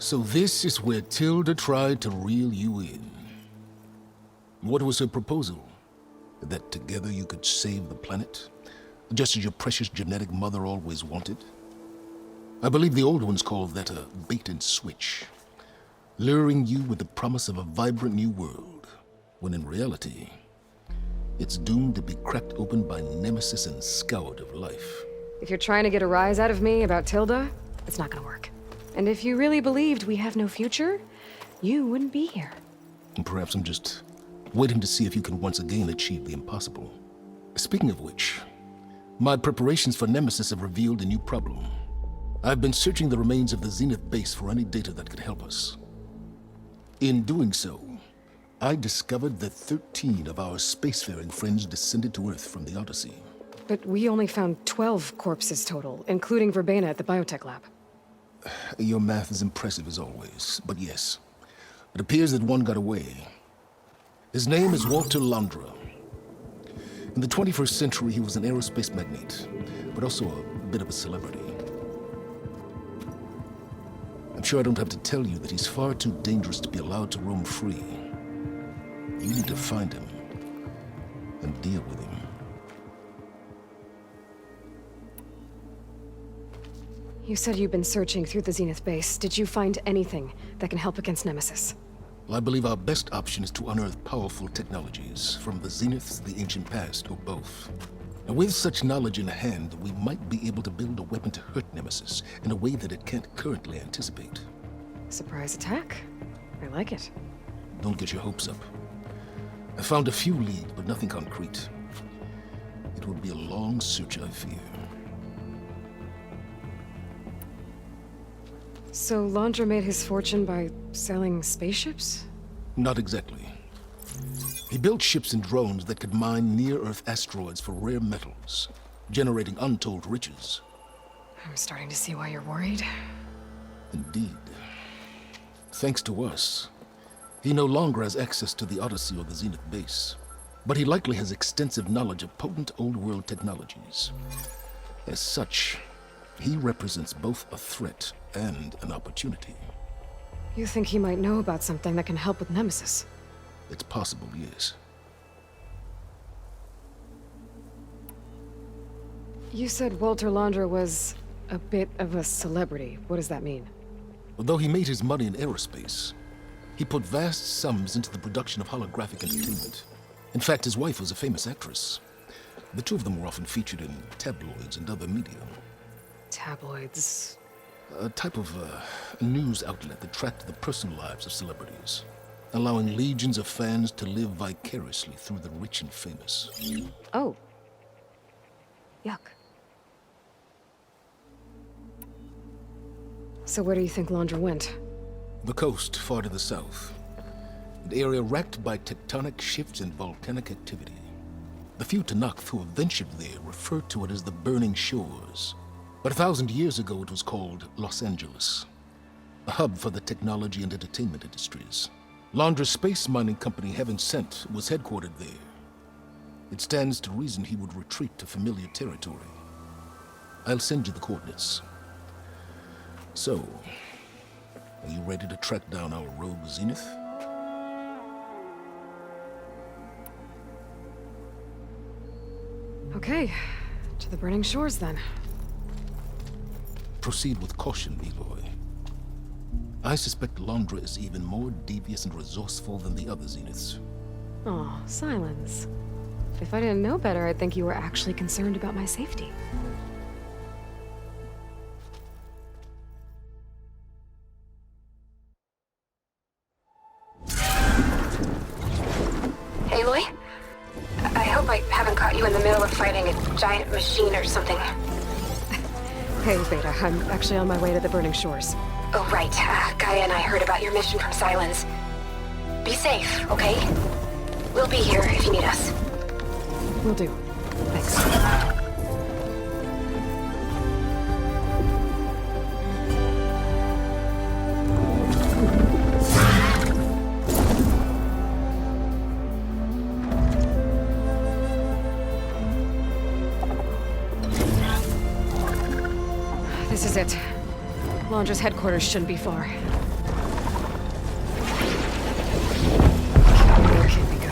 So this is where Tilda tried to reel you in. What was her proposal? That together you could save the planet? Just as your precious genetic mother always wanted? I believe the old ones called that a bait and switch. Luring you with the promise of a vibrant new world, when in reality, it's doomed to be cracked open by Nemesis and scoured of life. If you're trying to get a rise out of me about Tilda, it's not gonna work. And if you really believed we have no future, you wouldn't be here. And perhaps I'm just waiting to see if you can once again achieve the impossible. Speaking of which, my preparations for Nemesis have revealed a new problem. I've been searching the remains of the Zenith base for any data that could help us. In doing so, I discovered that 13 of our spacefaring friends descended to Earth from the Odyssey. But we only found 12 corpses total, including Verbena at the biotech lab. Your math is impressive as always, but yes, it appears that one got away. His name is Walter Londra. In the 21st century, he was an aerospace magnate, but also a bit of a celebrity. I'm sure I don't have to tell you that he's far too dangerous to be allowed to roam free. You need to find him and deal with him. You said you've been searching through the Zenith base. Did you find anything that can help against Nemesis? Well, I believe our best option is to unearth powerful technologies from the Zeniths, the ancient past, or both. And with such knowledge in hand, we might be able to build a weapon to hurt Nemesis in a way that it can't currently anticipate. Surprise attack? I like it. Don't get your hopes up. I found a few leads, but nothing concrete. It would be a long search, I fear. So Londra made his fortune by selling spaceships? Not exactly. He built ships and drones that could mine near-Earth asteroids for rare metals, generating untold riches. I'm starting to see why you're worried. Indeed. Thanks to us, he no longer has access to the Odyssey or the Zenith base, but he likely has extensive knowledge of potent old-world technologies. As such, he represents both a threat and an opportunity. You think he might know about something that can help with Nemesis? It's possible, yes. You said Walter Londra was a bit of a celebrity. What does that mean? Although he made his money in aerospace, he put vast sums into the production of holographic entertainment. In fact, his wife was a famous actress. The two of them were often featured in tabloids and other media. Tabloids? A type of news outlet that tracked the personal lives of celebrities, allowing legions of fans to live vicariously through the rich and famous. Oh. Yuck. So where do you think Londra went? The coast, far to the south. An area racked by tectonic shifts and volcanic activity. The few Tenakth who have ventured there refer to it as the Burning Shores. But 1,000 years ago it was called Los Angeles, a hub for the technology and entertainment industries. Londra's space mining company, Heaven Sent, was headquartered there. It stands to reason he would retreat to familiar territory. I'll send you the coordinates. So, are you ready to track down our rogue Zenith? Okay, to the Burning Shores then. Proceed with caution, Eloy. I suspect Londra is even more devious and resourceful than the other Zeniths. Oh, Silence. If I didn't know better, I'd think you were actually concerned about my safety. Aloy? I hope I haven't caught you in the middle of fighting a giant machine or something. Hey, Beta, I'm actually on my way to the Burning Shores. Oh, right. Gaia and I heard about your mission from Silence. Be safe, okay? We'll be here if you need us. Will do. Thanks. This is it. Londra's headquarters shouldn't be far.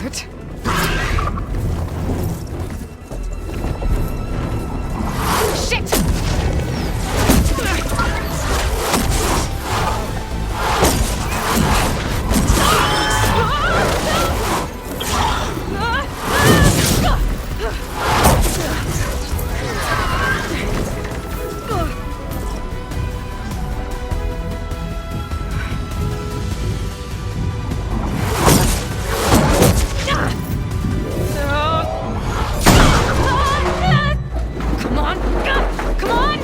Good. Shit! Come on! Come on!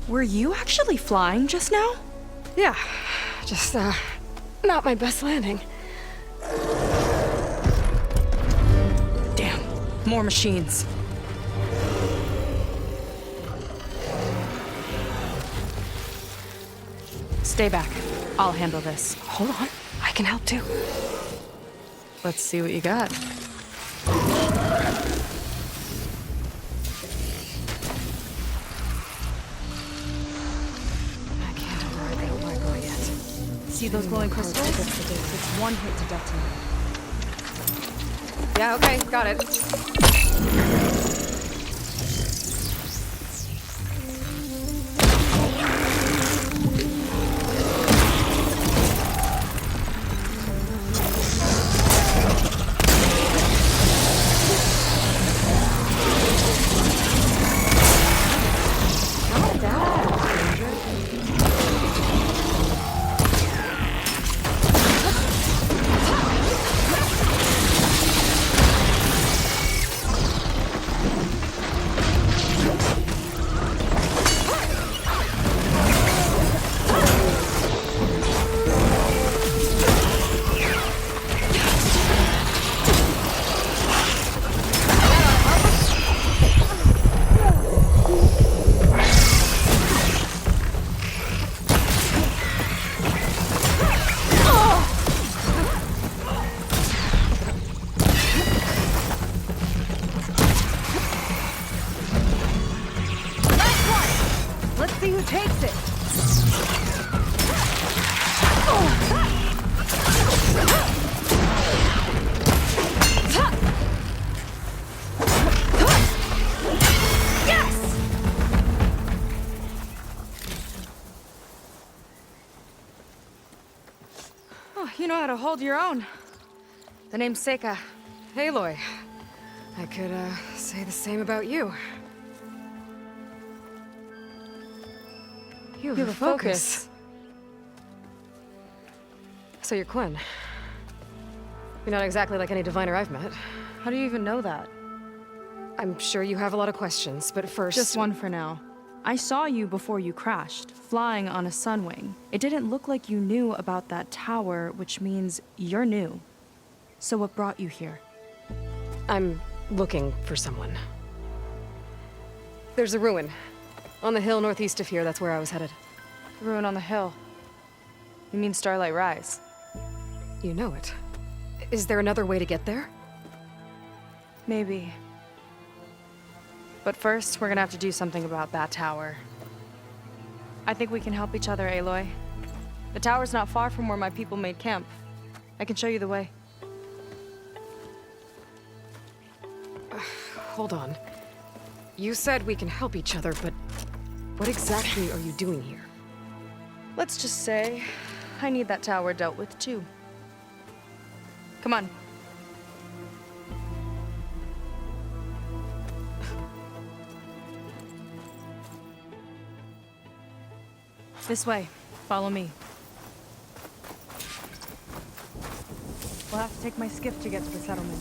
Were you actually flying just now? Yeah, just, not my best landing. Damn, more machines. Stay back. I'll handle this. Hold on, I can help too. Let's see what you got. I can't override the Omicron yet. See those glowing crystals? It's one hit to detonate. Yeah, okay, got it. Let's see who takes it. Yes! Oh, you know how to hold your own. The name's Seika. Aloy. I could, say the same about you. You have a focus. So you're Quinn. You're not exactly like any diviner I've met. How do you even know that? I'm sure you have a lot of questions, but first... Just one for now. I saw you before you crashed, flying on a sunwing. It didn't look like you knew about that tower, which means you're new. So what brought you here? I'm looking for someone. There's a ruin. On the hill northeast of here, that's where I was headed. Ruin on the hill. You mean Starlight Rise? You know it. Is there another way to get there? Maybe. But first, we're gonna have to do something about that tower. I think we can help each other, Aloy. The tower's not far from where my people made camp. I can show you the way. Hold on. You said we can help each other, but what exactly are you doing here? Let's just say, I need that tower dealt with too. Come on. This way. Follow me. We'll have to take my skiff to get to the settlement.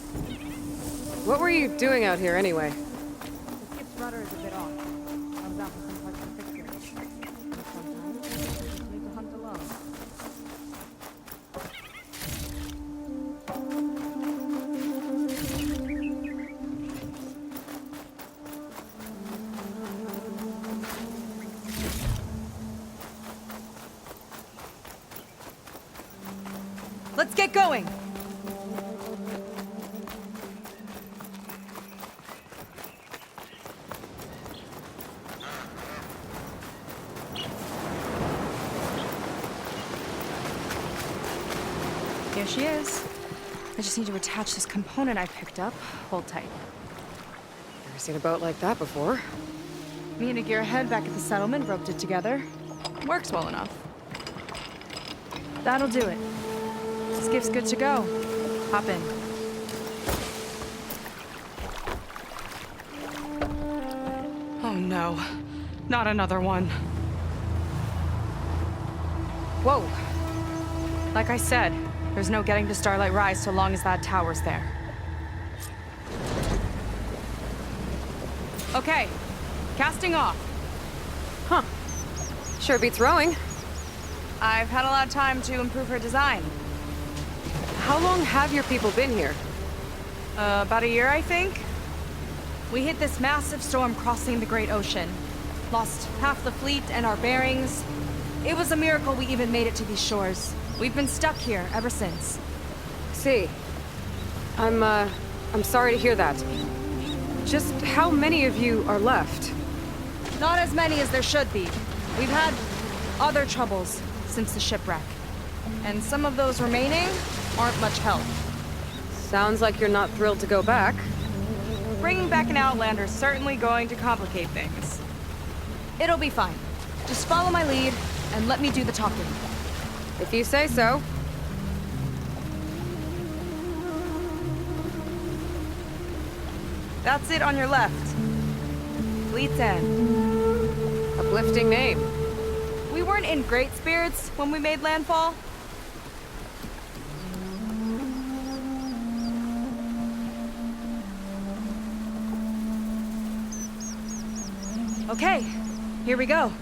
What were you doing out here anyway? The skiff's rudder is a bit off. I was out for some parts to fix it. Sometimes you just need to hunt alone. Let's get going! she is. I just need to attach this component I picked up. Hold tight. Never seen a boat like that before. Me and a gearhead back at the settlement roped it together. Works well enough. That'll do it. Skiff's good to go. Hop in. Oh no. Not another one. Whoa. Like I said, there's no getting to Starlight Rise so long as that tower's there. Okay. Casting off. Huh. Sure beats rowing. I've had a lot of time to improve her design. How long have your people been here? About a year, I think. We hit this massive storm crossing the Great Ocean. Lost half the fleet and our bearings. It was a miracle we even made it to these shores. We've been stuck here ever since. See. I'm sorry to hear that. Just how many of you are left? Not as many as there should be. We've had other troubles since the shipwreck. And some of those remaining aren't much help. Sounds like you're not thrilled to go back. Bringing back an Outlander's certainly going to complicate things. It'll be fine. Just follow my lead and let me do the talking. If you say so. That's it on your left. Fleet's End. Uplifting name. We weren't in great spirits when we made landfall. Okay, here we go.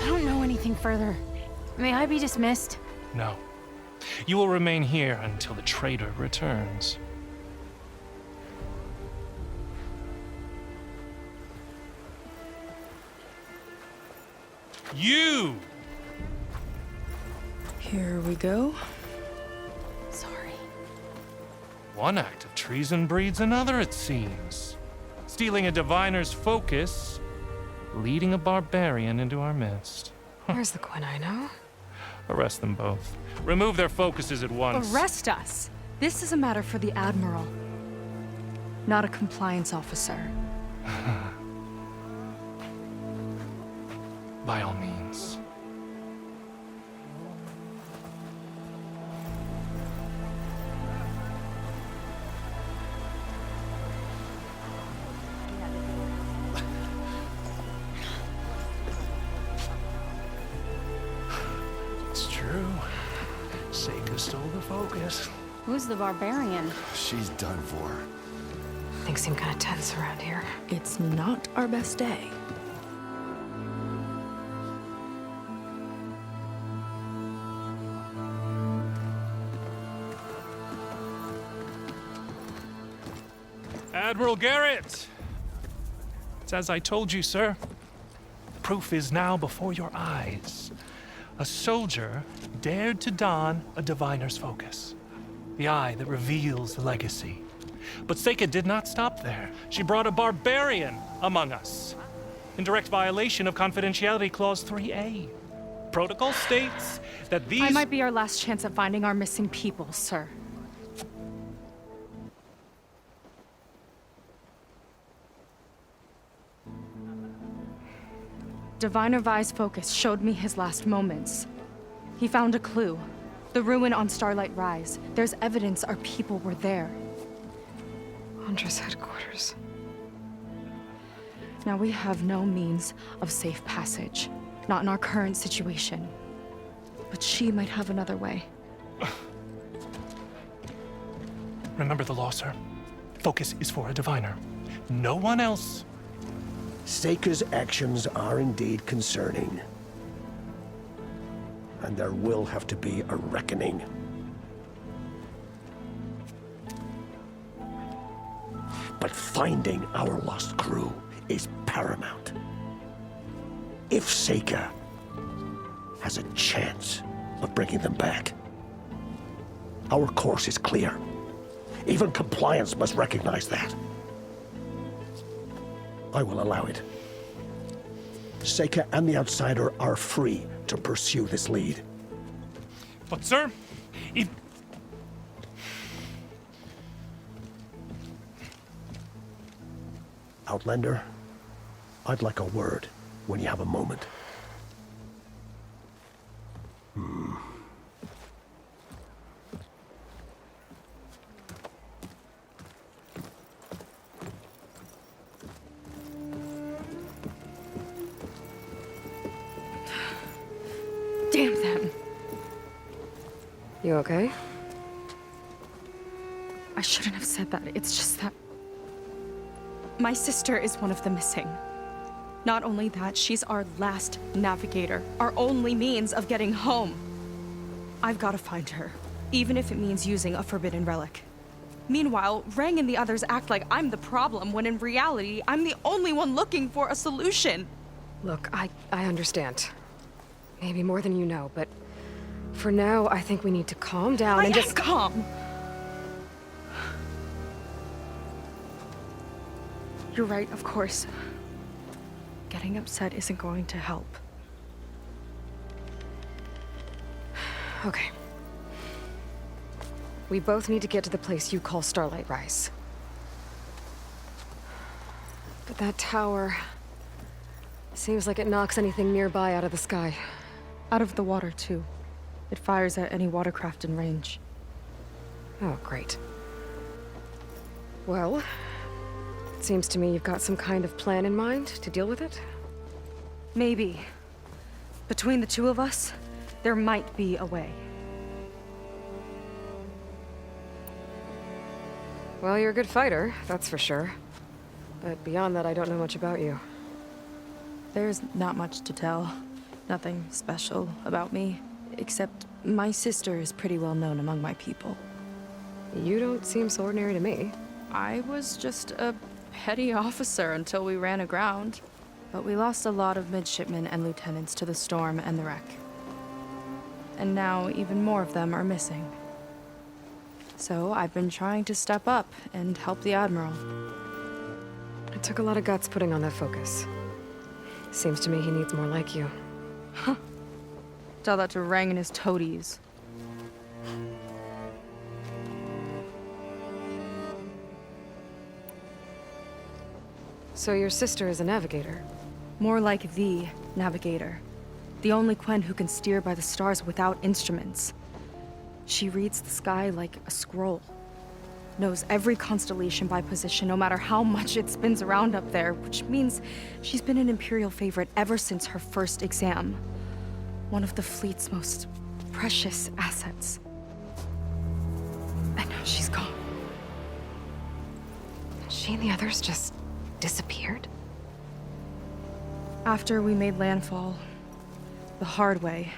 I don't know anything further. May I be dismissed? No. You will remain here until the traitor returns. You! Here we go. Sorry. One act of treason breeds another, it seems. Stealing a diviner's focus, leading a barbarian into our midst. Where's the Quinino? Arrest them both. Remove their focuses at once. Arrest us. This is a matter for the Admiral, not a compliance officer. By all means. It's true. Seika stole the focus. Who's the barbarian? She's done for. Things seem kind of tense around here. It's not our best day. Admiral Garrett! It's as I told you, sir. The proof is now before your eyes. A soldier dared to don a diviner's focus. The eye that reveals the legacy. But Seika did not stop there. She brought a barbarian among us. In direct violation of Confidentiality Clause 3A. Protocol states that these... I might be our last chance at finding our missing people, sir. Diviner Vi's focus showed me his last moments. He found a clue. The ruin on Starlight Rise. There's evidence our people were there. Huntress headquarters. Now we have no means of safe passage. Not in our current situation. But she might have another way. Remember the law, sir. Focus is for a diviner. No one else. Seika's actions are indeed concerning. And there will have to be a reckoning. But finding our lost crew is paramount. If Seika has a chance of bringing them back. Our course is clear. Even compliance must recognize that. I will allow it. Seika and the Outsider are free to pursue this lead. But, sir, if... Outlander, I'd like a word when you have a moment. Damn them. You okay? I shouldn't have said that. It's just that my sister is one of the missing. Not only that, she's our last navigator, our only means of getting home. I've got to find her, even if it means using a forbidden relic. Meanwhile, Rang and the others act like I'm the problem, when in reality, I'm the only one looking for a solution. Look, I understand. Maybe more than you know, but for now, I think we need to calm down and just... calm. You're right, of course. Getting upset isn't going to help. Okay. We both need to get to the place you call Starlight Rise. But that tower... seems like it knocks anything nearby out of the sky. Out of the water, too. It fires at any watercraft in range. Oh, great. Well, it seems to me you've got some kind of plan in mind to deal with it. Maybe. Between the two of us, there might be a way. Well, you're a good fighter, that's for sure. But beyond that, I don't know much about you. There's not much to tell. Nothing special about me. Except my sister is pretty well known among my people. You don't seem so ordinary to me. I was just a petty officer until we ran aground. But we lost a lot of midshipmen and lieutenants to the storm and the wreck. And now even more of them are missing. So I've been trying to step up and help the Admiral. It took a lot of guts putting on that focus. Seems to me he needs more like you. Tell that to Rang and his toadies. So your sister is a navigator? More like the navigator. The only Quen who can steer by the stars without instruments. She reads the sky like a scroll. Knows every constellation by position, no matter how much it spins around up there, which means she's been an Imperial favorite ever since her first exam. One of the fleet's most precious assets. And now she's gone. She and the others just disappeared? After we made landfall, the hard way,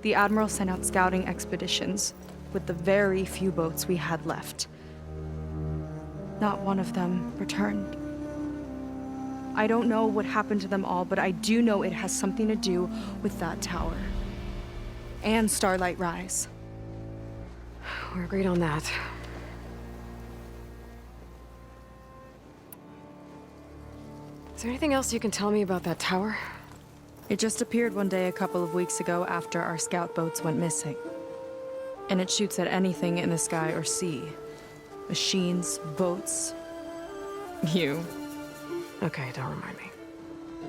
the Admiral sent out scouting expeditions with the very few boats we had left. Not one of them returned. I don't know what happened to them all, but I do know it has something to do with that tower. And Starlight Rise. We're agreed on that. Is there anything else you can tell me about that tower? It just appeared one day a couple of weeks ago after our scout boats went missing. And it shoots at anything in the sky or sea. Machines, boats, you. Okay, don't remind me.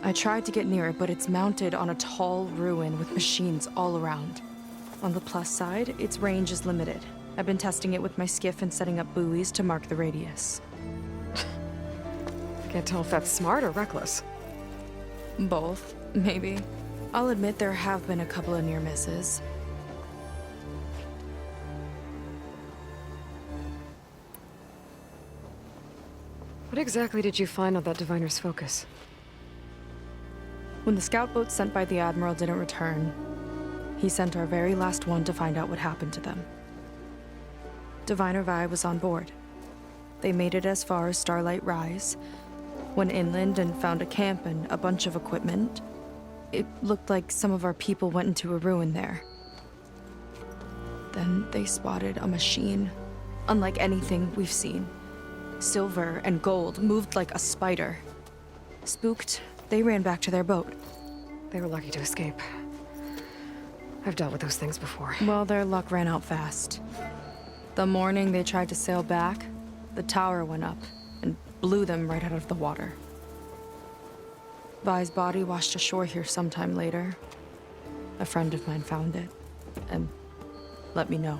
I tried to get near it, but it's mounted on a tall ruin with machines all around. On the plus side, its range is limited. I've been testing it with my skiff and setting up buoys to mark the radius. I can't tell if that's smart or reckless. Both, maybe. I'll admit there have been a couple of near misses. What exactly did you find on that Diviner's focus? When the scout boat sent by the Admiral didn't return, he sent our very last one to find out what happened to them. Diviner Vi was on board. They made it as far as Starlight Rise, went inland and found a camp and a bunch of equipment, It looked like some of our people went into a ruin there. Then they spotted a machine, unlike anything we've seen. Silver and gold moved like a spider. Spooked, they ran back to their boat. They were lucky to escape. I've dealt with those things before. Well, their luck ran out fast. The morning they tried to sail back, the tower went up and blew them right out of the water. Vi's body washed ashore here sometime later. A friend of mine found it and let me know.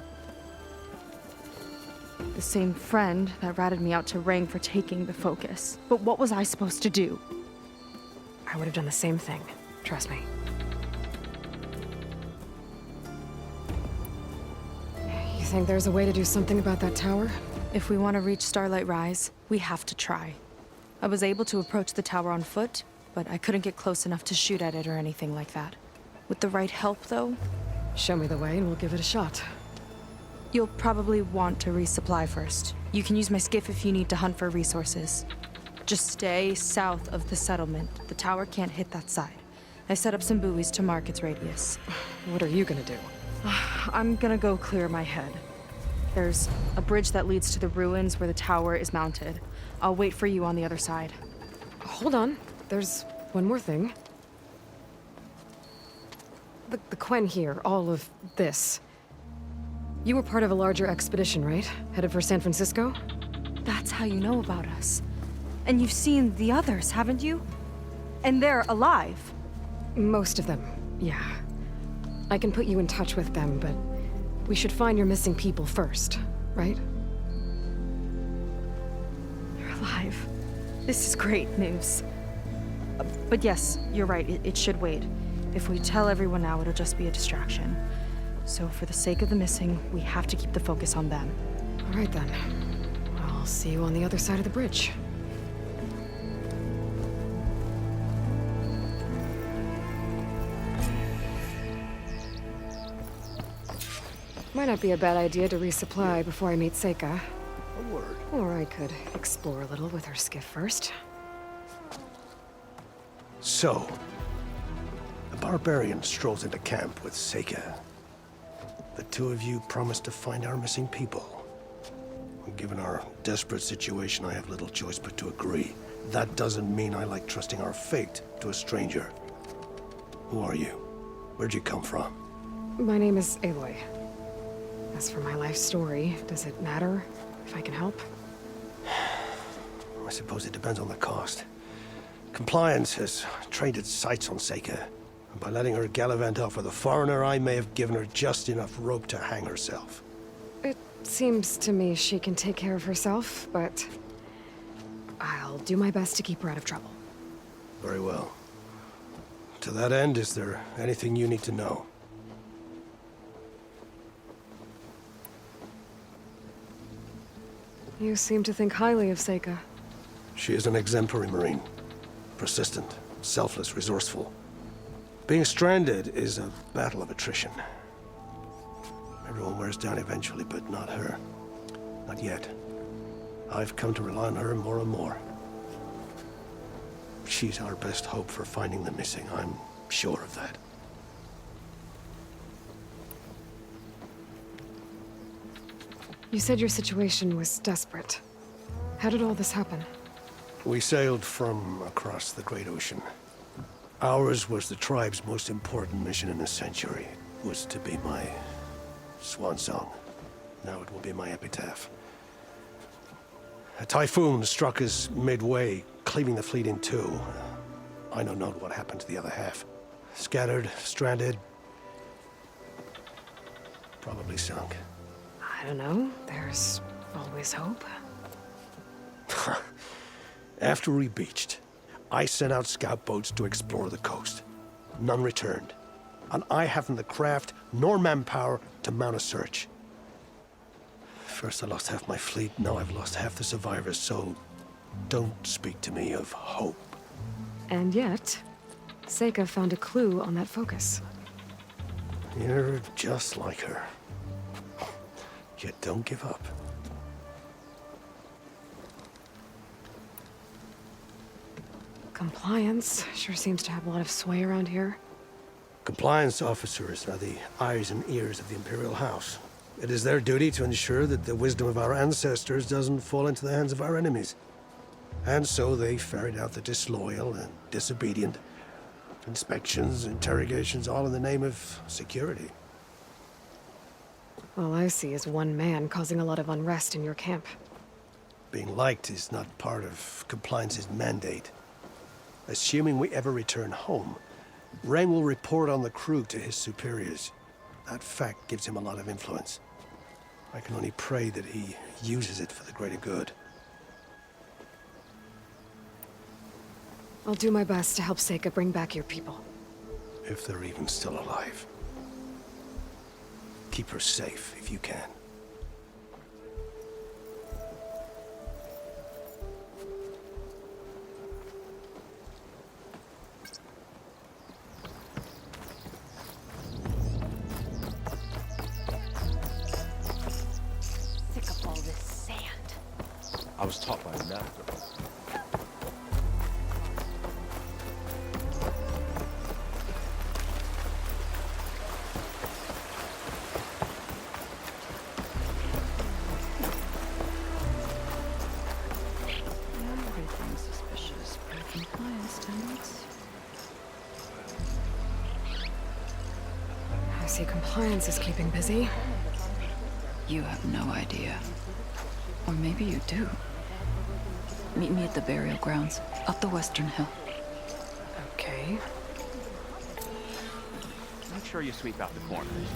The same friend that ratted me out to Rang for taking the focus. But what was I supposed to do? I would have done the same thing. Trust me. You think there's a way to do something about that tower? If we want to reach Starlight Rise, we have to try. I was able to approach the tower on foot, but I couldn't get close enough to shoot at it or anything like that. With the right help, though, Show me the way and we'll give it a shot. you'll probably want to resupply first. You can use my skiff if you need to hunt for resources. Just stay south of the settlement. The tower can't hit that side. I set up some buoys to mark its radius. What are you gonna do? I'm gonna go clear my head. There's a bridge that leads to the ruins where the tower is mounted. I'll wait for you on the other side. Hold on. There's one more thing. The Quen here, all of this. You were part of a larger expedition, right? Headed for San Francisco? That's how you know about us. And you've seen the others, haven't you? And they're alive. Most of them, yeah. I can put you in touch with them, but we should find your missing people first, right? They're alive. This is great news. But yes, you're right, it should wait. If we tell everyone now, it'll just be a distraction. So for the sake of the missing, we have to keep the focus on them. All right then. I'll see you on the other side of the bridge. Might not be a bad idea to resupply before I meet Seika. A word. Or I could explore a little with her skiff first. So, a barbarian strolls into camp with Seika. The two of you promised to find our missing people. Given our desperate situation, I have little choice but to agree. That doesn't mean I like trusting our fate to a stranger. Who are you? Where'd you come from? My name is Aloy. As for my life story, does it matter if I can help? I suppose it depends on the cost. Compliance has trained its sights on Seika. And by letting her gallivant off with a foreigner, I may have given her just enough rope to hang herself. It seems to me she can take care of herself, but I'll do my best to keep her out of trouble. Very well. To that end, is there anything you need to know? You seem to think highly of Seika. She is an exemplary Marine. Persistent, selfless, resourceful. Being stranded is a battle of attrition. Everyone wears down eventually, but not her. Not yet. I've come to rely on her more and more. She's our best hope for finding the missing, I'm sure of that. You said your situation was desperate. How did all this happen? We sailed from across the Great Ocean. Ours was the tribe's most important mission in a century. It was to be my swan song. Now it will be my epitaph. A typhoon struck us midway, cleaving the fleet in two. I know not what happened to the other half. Scattered, stranded, probably sunk. I don't know. There's always hope. After we beached, I sent out scout boats to explore the coast. None returned. And I haven't the craft nor manpower to mount a search. First I lost half my fleet, now I've lost half the survivors, so don't speak to me of hope. And yet, Seika found a clue on that focus. You're just like her. Yet don't give up. Compliance sure seems to have a lot of sway around here. Compliance officers are the eyes and ears of the Imperial House. It is their duty to ensure that the wisdom of our ancestors doesn't fall into the hands of our enemies. And so they ferret out the disloyal and disobedient. Inspections, interrogations, all in the name of security. All I see is one man causing a lot of unrest in your camp. Being liked is not part of Compliance's mandate. Assuming we ever return home, Rang will report on the crew to his superiors. That fact gives him a lot of influence. I can only pray that he uses it for the greater good. I'll do my best to help Seika bring back your people. If they're even still alive. Keep her safe if you can. Sick of all this sand. I was taught by a master. Everything suspicious, but compliance tenants. I see compliance is keeping busy. You have no idea. Or maybe you do. Meet me at the burial grounds, up the western hill. Okay. Make sure you sweep out the corners.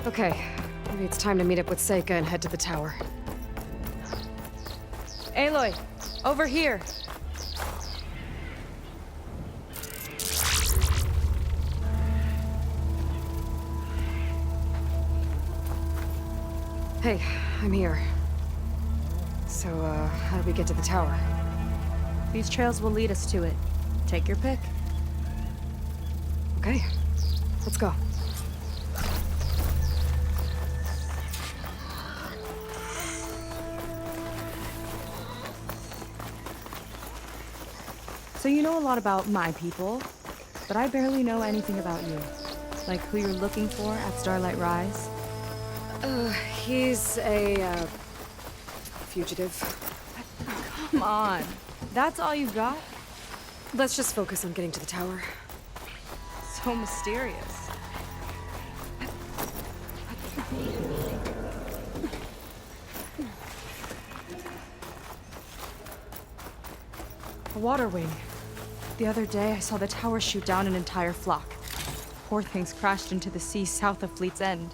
Okay, maybe it's time to meet up with Seika and head to the tower. Aloy, over here. Hey, I'm here. So, how do we get to the tower? These trails will lead us to it. Take your pick. Okay, let's go. So you know a lot about my people, but I barely know anything about you. Like who you're looking for at Starlight Rise. He's a, fugitive. Come on. That's all you got? Let's just focus on getting to the tower. So mysterious. A water wing. The other day, I saw the tower shoot down an entire flock. Poor things crashed into the sea south of Fleet's End.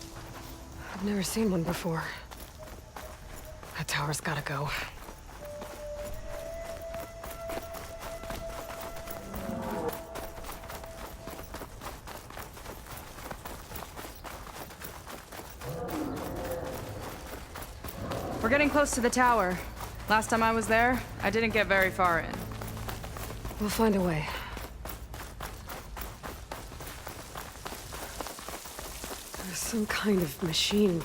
I've never seen one before. That tower's gotta go. We're getting close to the tower. Last time I was there, I didn't get very far in. We'll find a way. There's some kind of machine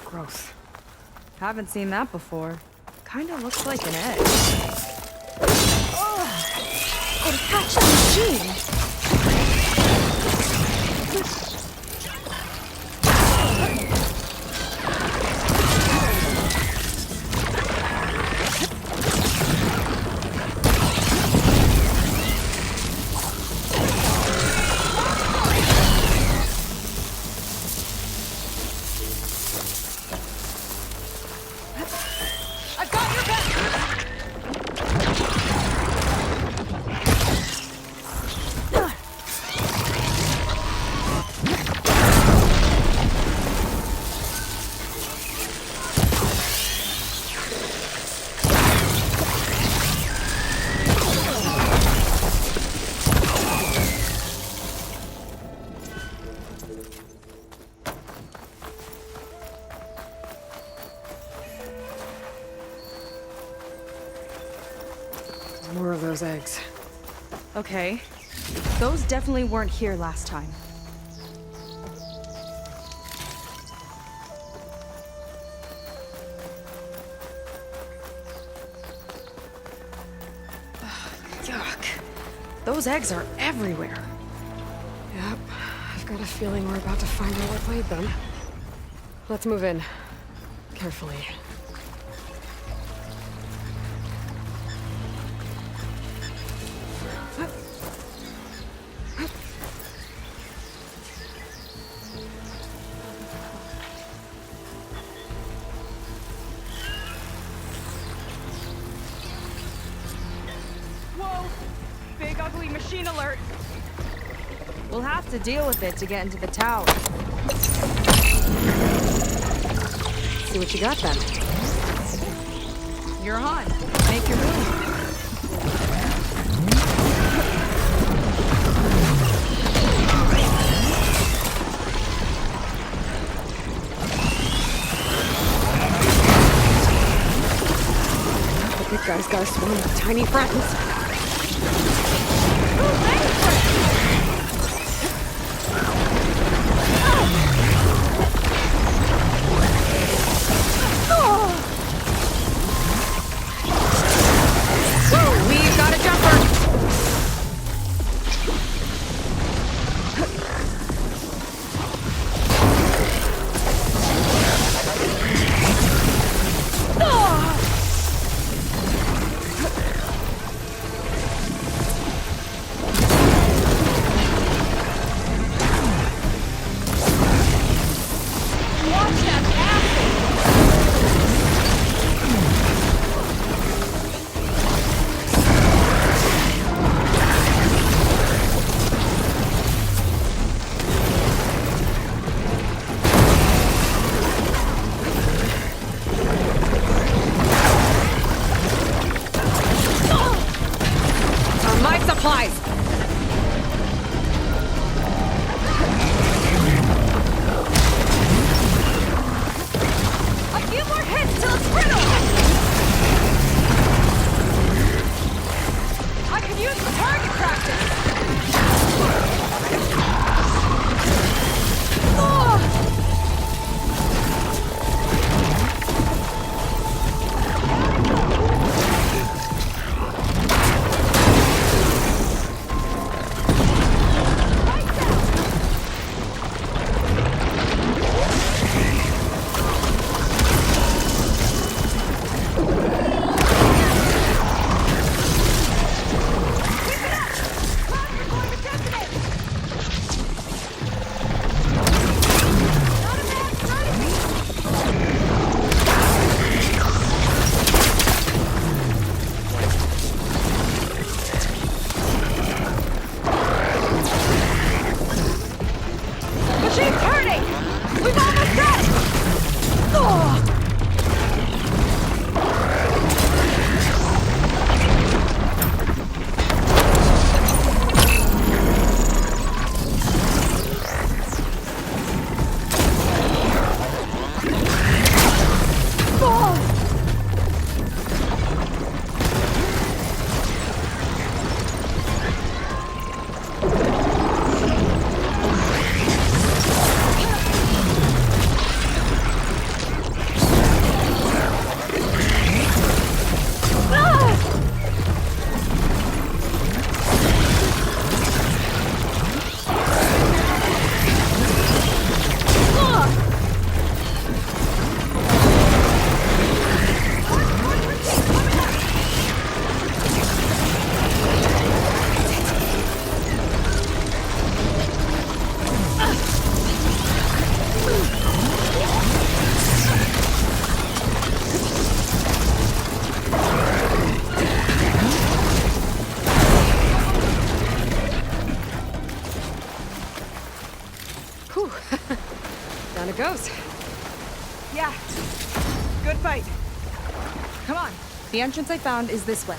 growth. Haven't seen that before. Kinda looks like an egg. It hatched a machine! I've got your back! More of those eggs. Okay. Those definitely weren't here last time. Ugh, yuck. Those eggs are everywhere. Yep. I've got a feeling we're about to find out what laid them. Let's move in. Carefully. Whoa! Big ugly machine alert! We'll have to deal with it to get into the tower. See what you got then. You're on. Make your move. The big guy's got a swarm of tiny friends. We've got a jumper! Good fight. Come on. The entrance I found is this way.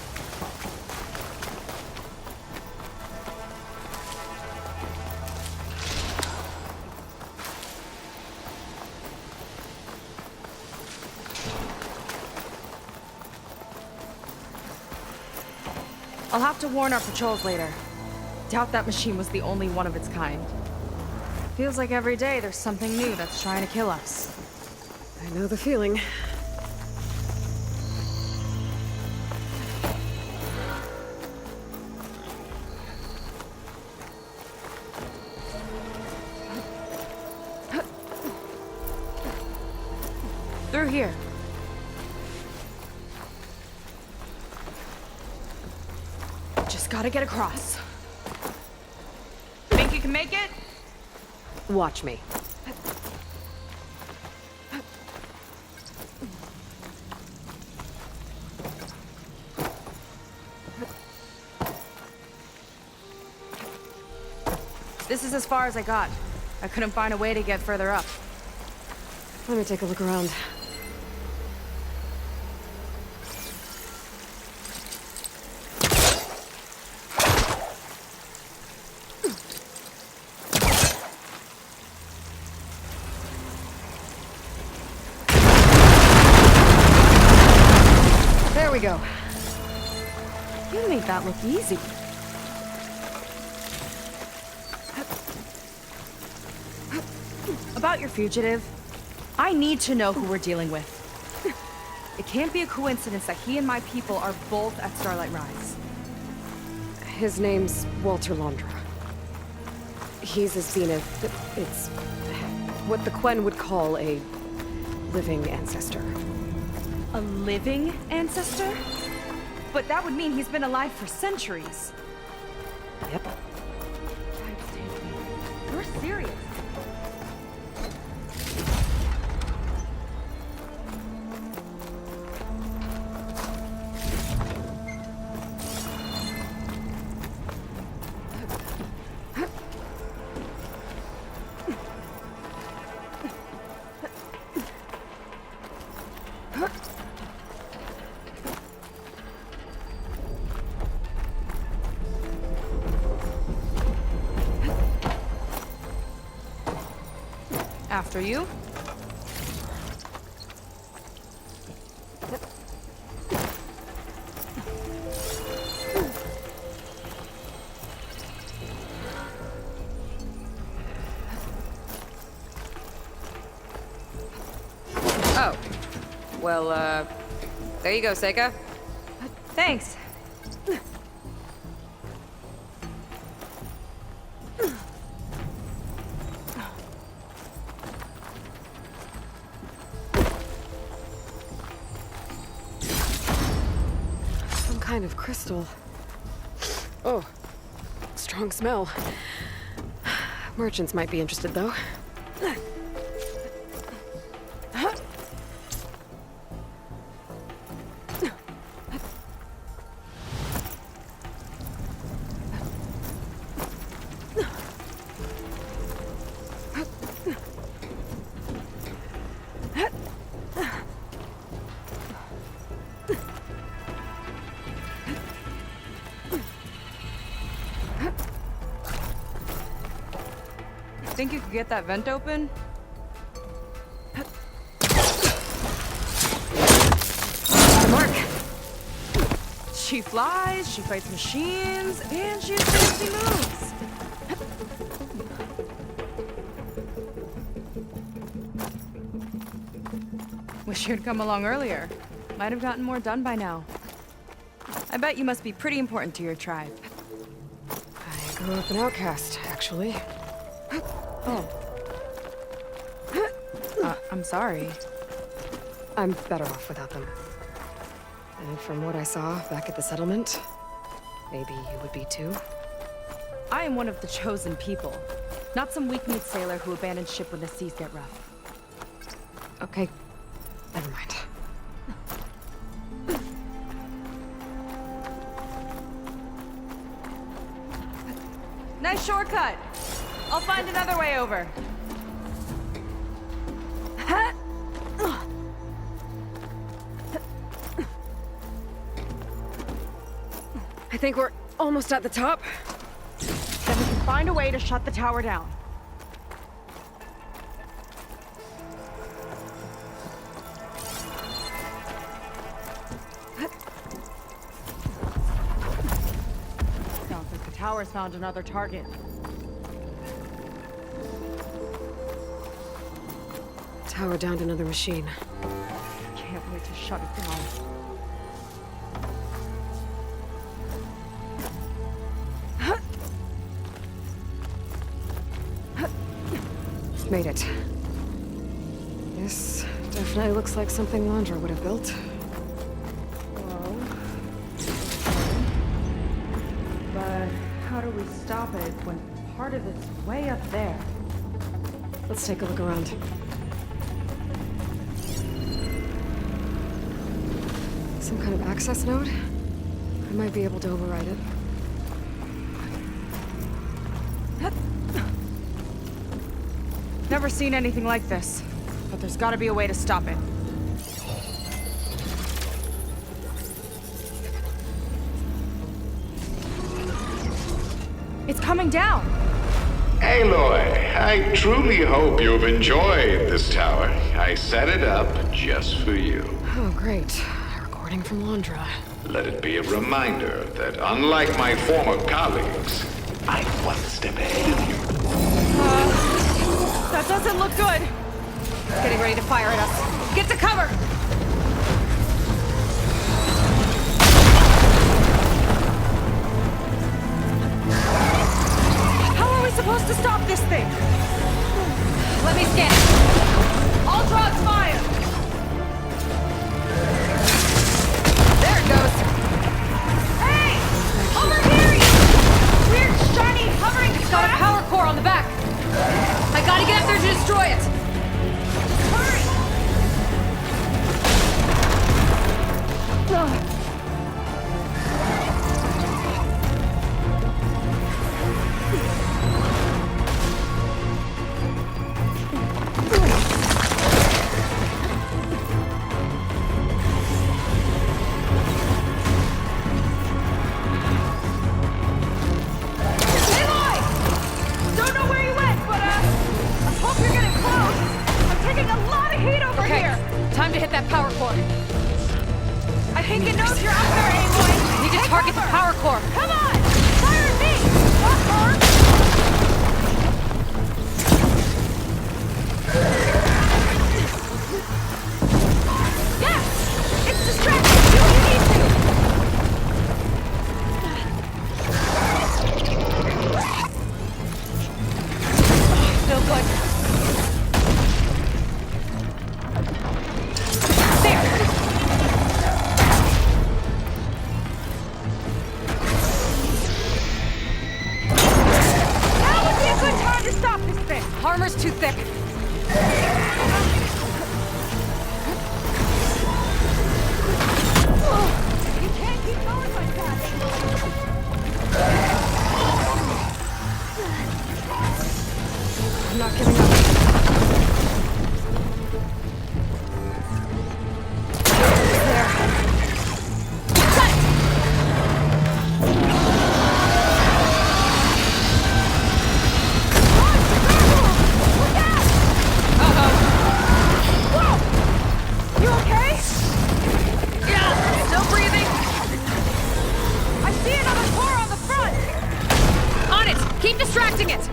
I'll have to warn our patrols later. Doubt that machine was the only one of its kind. Feels like every day there's something new that's trying to kill us. I know the feeling. Through here. Just gotta get across. Think you can make it? Watch me. This is as far as I got. I couldn't find a way to get further up. Let me take a look around. There we go. You made that look easy. About your fugitive, I need to know who we're dealing with. It can't be a coincidence that he and my people are both at Starlight Rise. His name's Walter Londra. He's a Zenith. It's what the Quen would call a living ancestor. A living ancestor? But that would mean he's been alive for centuries. Yep. You're serious. After you. Oh. Well, there you go, Seika. Thanks. Kind of crystal. Oh, strong smell. Merchants might be interested, though. Think you could get that vent open? Mark! She flies, she fights machines, and she has fancy moves. Wish you'd come along earlier. Might have gotten more done by now. I bet you must be pretty important to your tribe. I grew up an outcast, actually. Oh. I'm sorry. I'm better off without them. And from what I saw back at the settlement, maybe you would be too. I am one of the chosen people, not some weak-kneed sailor who abandoned ship when the seas get rough. Okay, never mind. Nice shortcut! I'll find another way over. think we're almost at the top. Then we can find a way to shut the tower down. Sounds like the tower's found another target. Tower downed another machine. Can't wait to shut it down. Made it. This definitely looks like something Landra would have built. But how do we stop it when part of it's way up there? Let's take a look around. Some kind of access node? I might be able to override it. Never seen anything like this, but there's gotta be a way to stop it. It's coming down! Aloy, I truly hope you've enjoyed this tower. I set it up just for you. Oh, great. A recording from Landra. Let it be a reminder that unlike my former colleagues, I'm one step ahead of you. That doesn't look good! It's getting ready to fire at us. Get to cover! How are we supposed to stop this thing? Let me scan it. All drops fire! There it goes. Hey! Over here, you weird, shiny, hovering crap! It's got a power core on the back. I gotta get up there to destroy it! Hurry! Time to hit that power core. I think it knows you're up there, Aloy. Need to target the power core. Come on! Fire at me! Not her! Yes! It's distracted! Do what you need to! Still good. Armor's too thick. You can't keep going like that. I'm not giving up. Keep distracting it!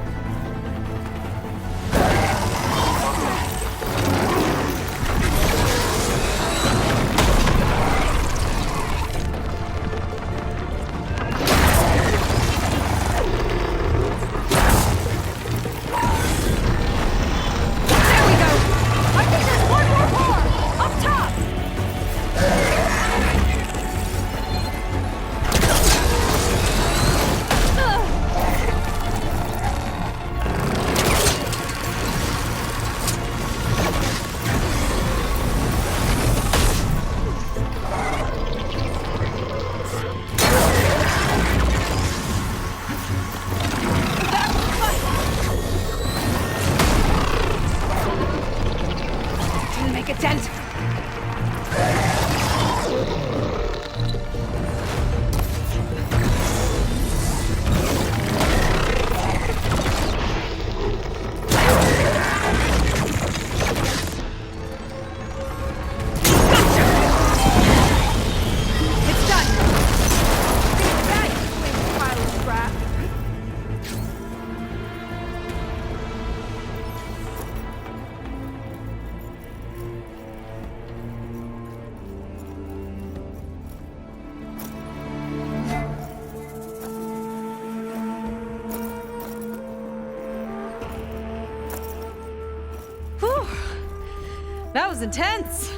was intense.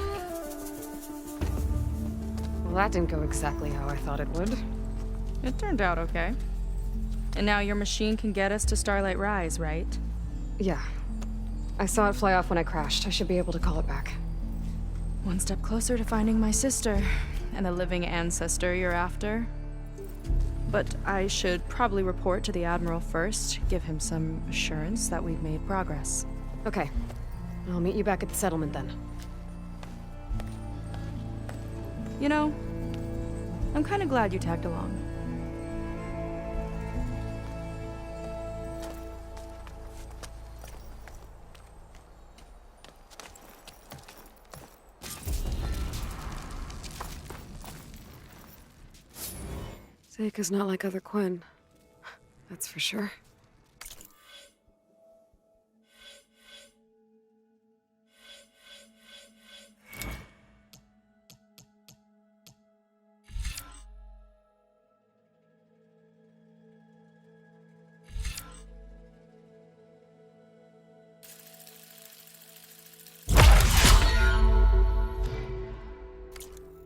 Well, that didn't go exactly how I thought it would. It turned out okay. And now your machine can get us to Starlight Rise, right? Yeah. I saw it fly off when I crashed. I should be able to call it back. One step closer to finding my sister and the living ancestor you're after. But I should probably report to the Admiral first, give him some assurance that we've made progress. Okay. I'll meet you back at the settlement then. You know, I'm kind of glad you tagged along. Seika's not like other Quen. That's for sure.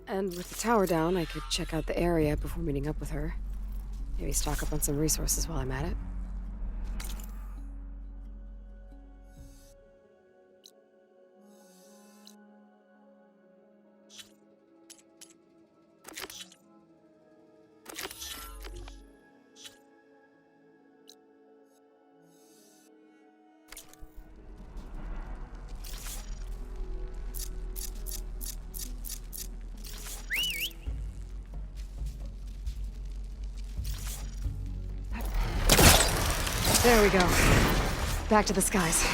And with the tower down, I could check out the area before meeting up with her. Maybe stock up on some resources while I'm at it. There we go. Back to the skies.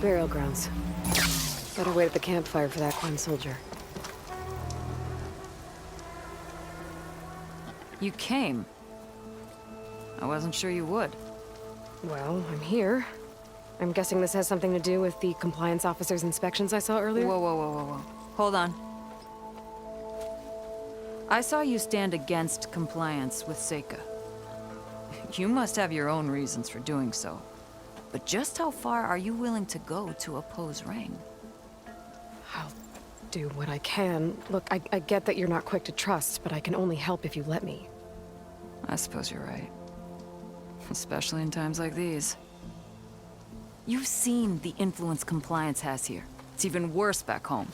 Burial grounds. Better wait at the campfire for that Quen soldier. You came. I wasn't sure you would. Well, I'm here. I'm guessing this has something to do with the compliance officer's inspections I saw earlier? Whoa, whoa, whoa, whoa, whoa. Hold on. I saw you stand against compliance with Seika. You must have your own reasons for doing so. But just how far are you willing to go to oppose Rang? I'll do what I can. Look, I get that you're not quick to trust, but I can only help if you let me. I suppose you're right. Especially in times like these. You've seen the influence compliance has here. It's even worse back home.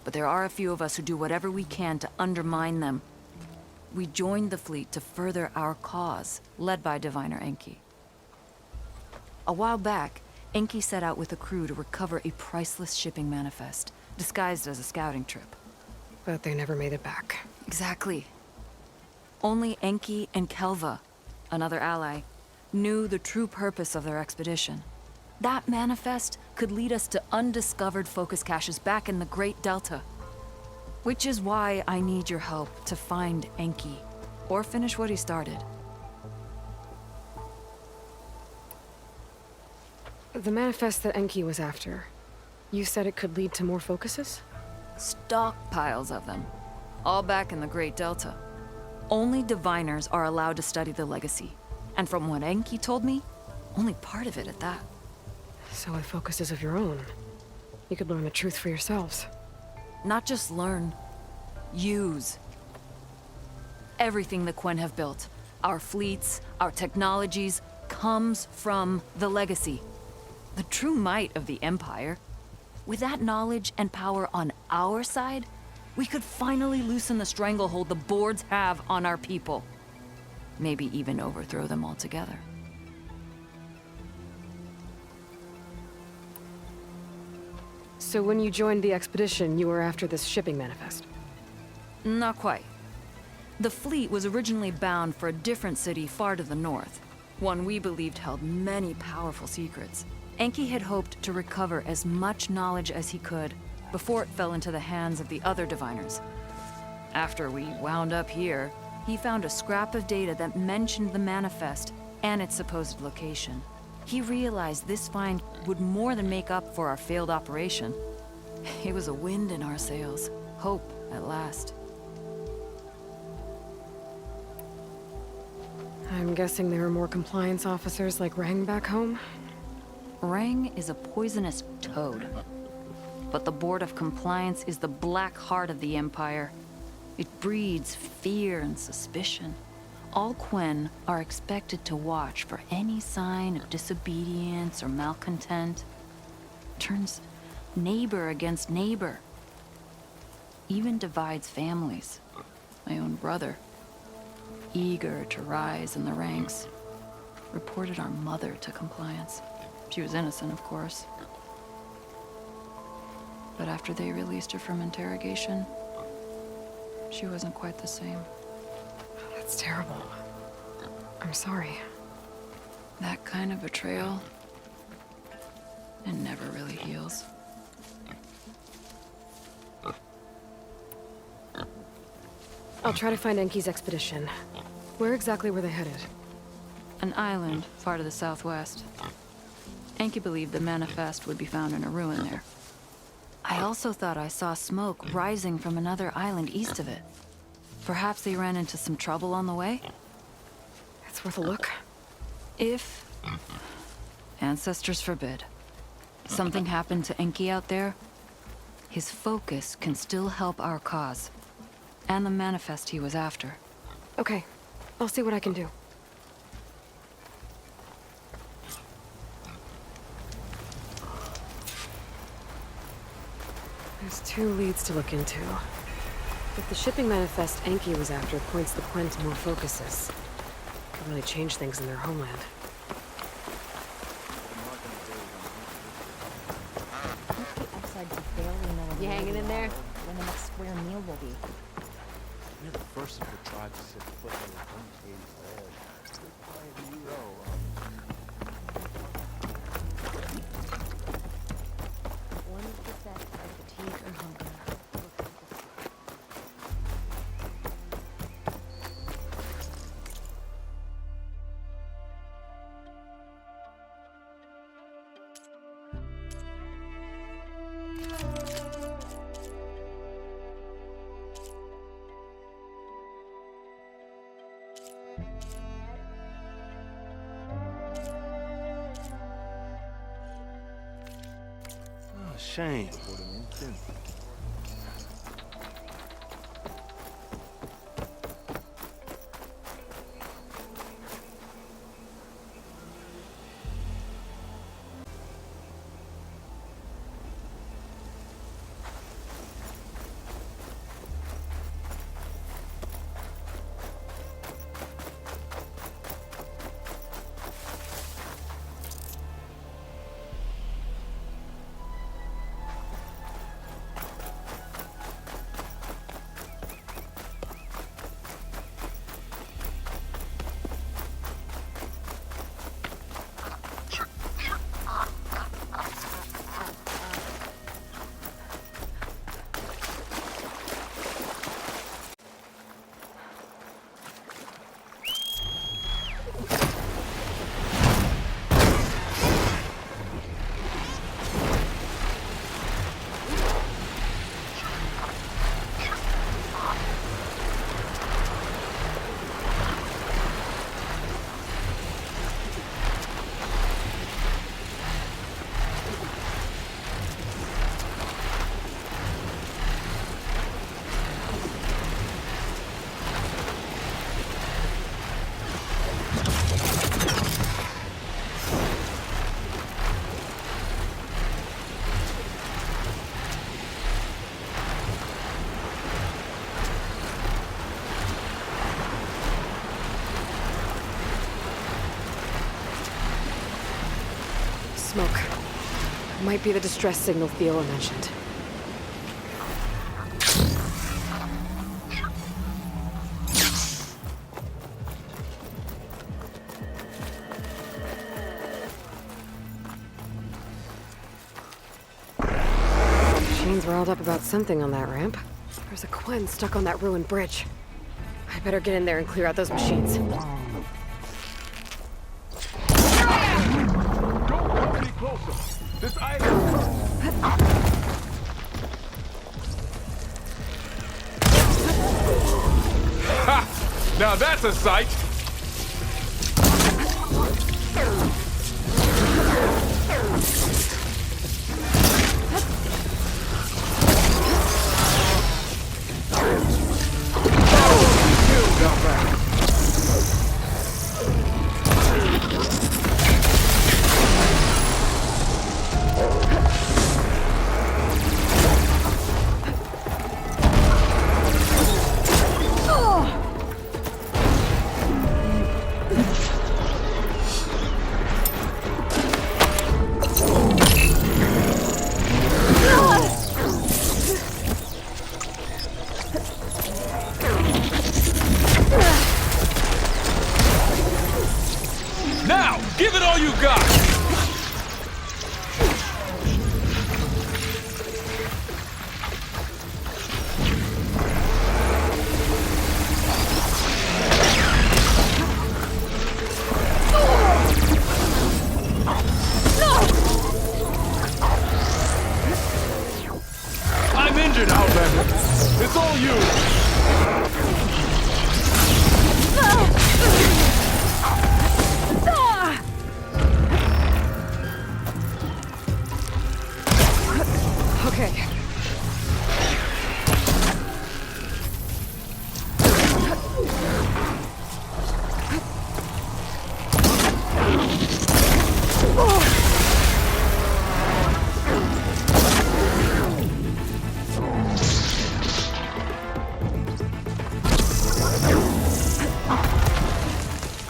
But there are a few of us who do whatever we can to undermine them. We joined the fleet to further our cause, led by Diviner Enki. A while back, Enki set out with a crew to recover a priceless shipping manifest, disguised as a scouting trip. But they never made it back. Exactly. Only Enki and Kelva, another ally, knew the true purpose of their expedition. That manifest could lead us to undiscovered focus caches back in the Great Delta. Which is why I need your help to find Enki, or finish what he started. The manifest that Enki was after, you said it could lead to more focuses? Stockpiles of them, all back in the Great Delta. Only diviners are allowed to study the legacy. And from what Enki told me, only part of it at that. So with focuses of your own, you could learn the truth for yourselves. Not just learn, use. Everything the Quen have built, our fleets, our technologies, comes from the legacy. The true might of the Empire. With that knowledge and power on our side, we could finally loosen the stranglehold the boards have on our people. Maybe even overthrow them altogether. So when you joined the expedition, you were after this shipping manifest? Not quite. The fleet was originally bound for a different city far to the north, one we believed held many powerful secrets. Enki had hoped to recover as much knowledge as he could before it fell into the hands of the other diviners. After we wound up here, he found a scrap of data that mentioned the manifest and its supposed location. He realized this find would more than make up for our failed operation. It was a wind in our sails. Hope, at last. I'm guessing there are more compliance officers like Rang back home? Rang is a poisonous toad. But the Board of Compliance is the black heart of the Empire. It breeds fear and suspicion. All Quen are expected to watch for any sign of disobedience or malcontent. Turns neighbor against neighbor. Even divides families. My own brother, eager to rise in the ranks, reported our mother to Compliance. She was innocent, of course. But after they released her from interrogation, she wasn't quite the same. That's terrible. I'm sorry. That kind of betrayal, it never really heals. I'll try to find Enki's expedition. Where exactly were they headed? An island far to the southwest. Enki believed the manifest would be found in a ruin there. I also thought I saw smoke rising from another island east of it. Perhaps they ran into some trouble on the way? It's worth a look. If... ancestors forbid. Something happened to Enki out there, his focus can still help our cause. And the manifest he was after. Okay, I'll see what I can do. There's 2 leads to look into. If the shipping manifest Enki was after points the Quen to more focuses, could really change things in their homeland. You hanging in there? When the next square meal will be. You're the first of the tribe to set foot on your uncaged land. Where do you go? One is beset by fatigue or hunger. Shame. Might be the distress signal Theola mentioned. Machines riled up about something on that ramp. There's a Quen stuck on that ruined bridge. I better get in there and clear out those machines. Don't come any closer. This item. Ha! Now that's a sight. Now, give it all you got! I'm injured, Outlander. It's all you. Okay.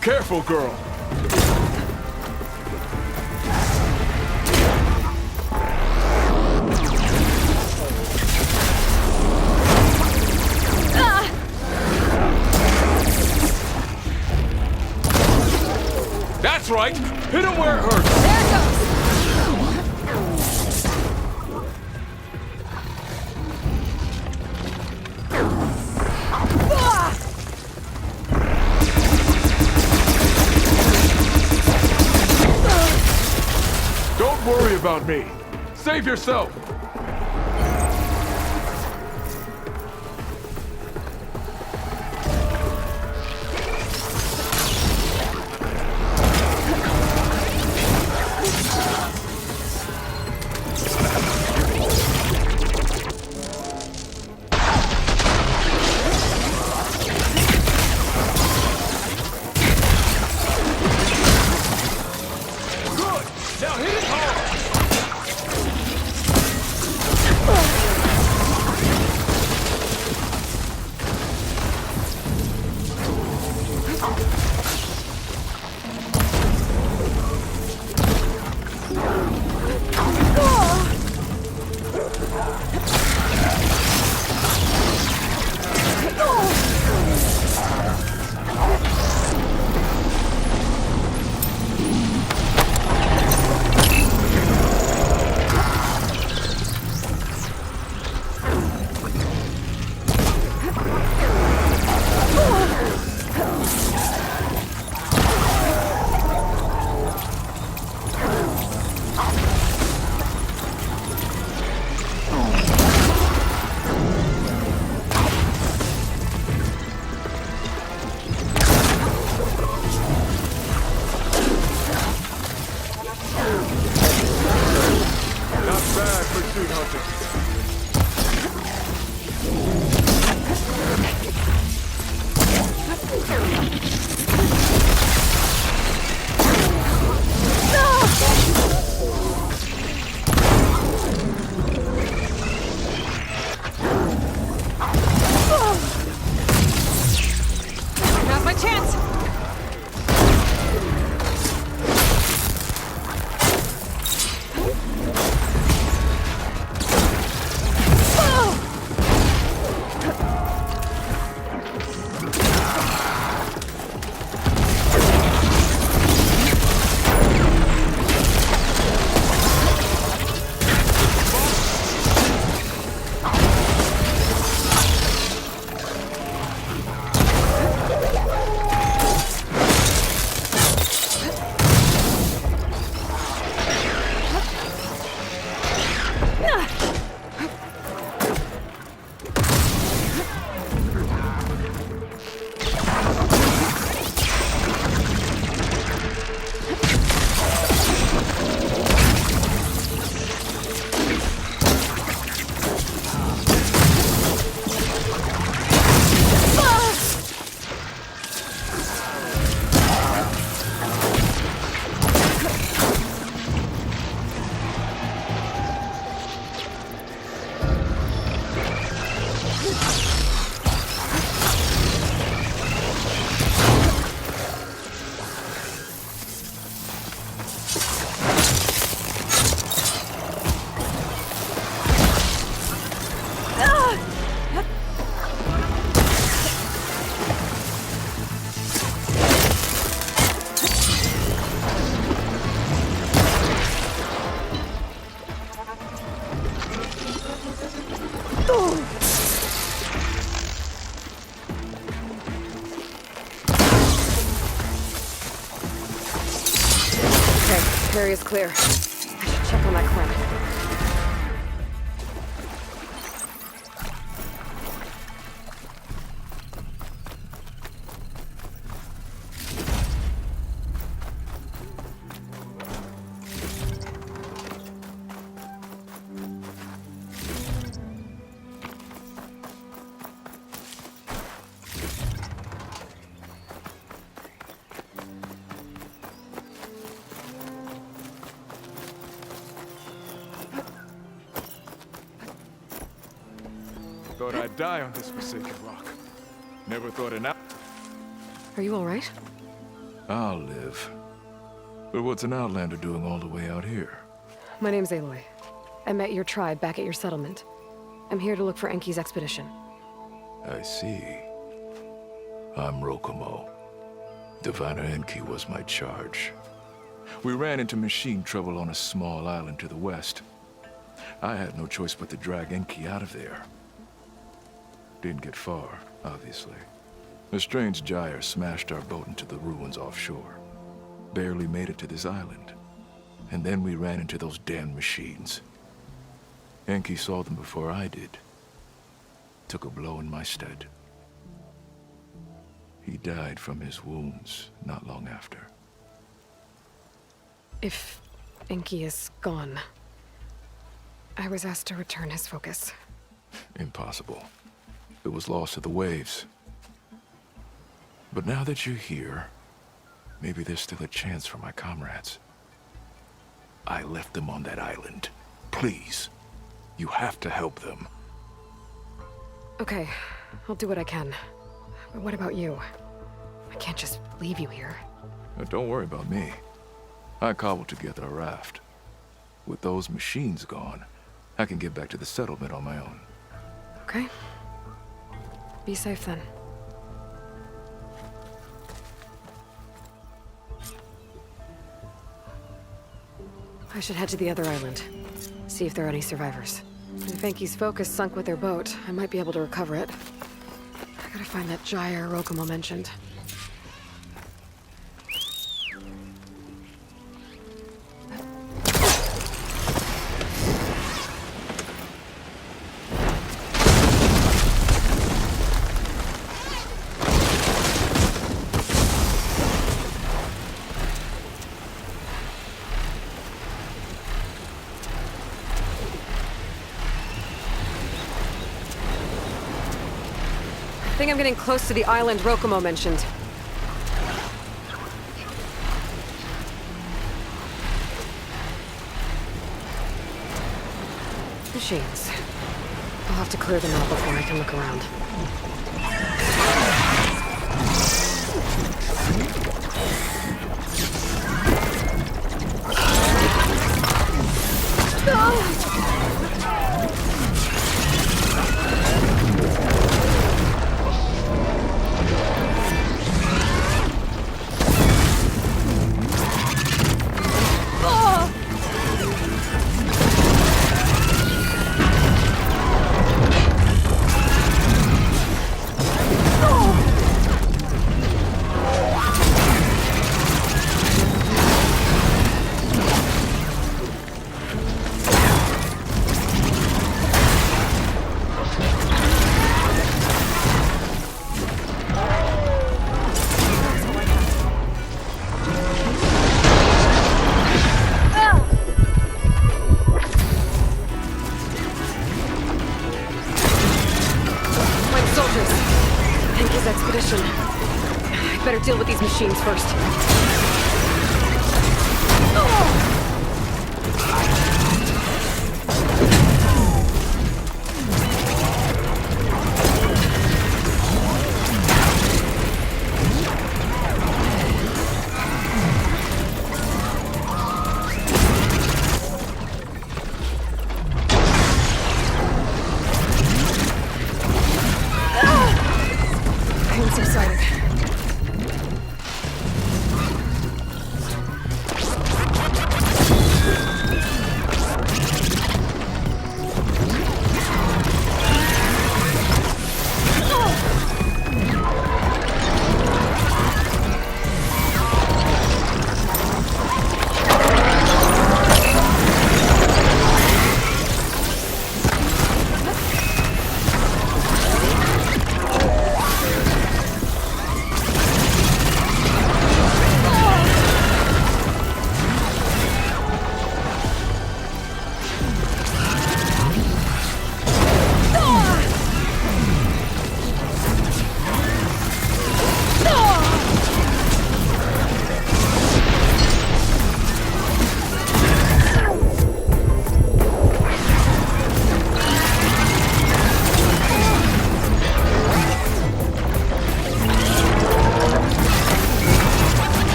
Careful, girl. That's right. Hit him where it hurts. There it goes! Don't worry about me. Save yourself. Good. Now hit it hard. area's clear. I should check on that Quinn. Thought I'd die on this forsaken rock. Never thought an out. Are you alright? I'll live. But what's an outlander doing all the way out here? My name's Aloy. I met your tribe back at your settlement. I'm here to look for Enki's expedition. I see. I'm Rokomo. Diviner Enki was my charge. We ran into machine trouble on a small island to the west. I had no choice but to drag Enki out of there. Didn't get far, obviously. A strange gyre smashed our boat into the ruins offshore. Barely made it to this island. And then we ran into those damn machines. Enki saw them before I did. Took a blow in my stead. He died from his wounds not long after. If Enki is gone, I was asked to return his focus. Impossible. It was lost to the waves. But now that you're here, maybe there's still a chance for my comrades. I left them on that island. Please, you have to help them. Okay, I'll do what I can. But what about you? I can't just leave you here. Don't worry about me. I cobbled together a raft. With those machines gone, I can get back to the settlement on my own. Okay. Be safe then. I should head to the other island. See if there are any survivors. If Enki's focus sunk with their boat, I might be able to recover it. I gotta find that gyre Rokomo mentioned. I think I'm getting close to the island Rokomo mentioned. Machines. I'll have to clear them out before I can look around. Expedition. I better deal with these machines first. I'm so excited.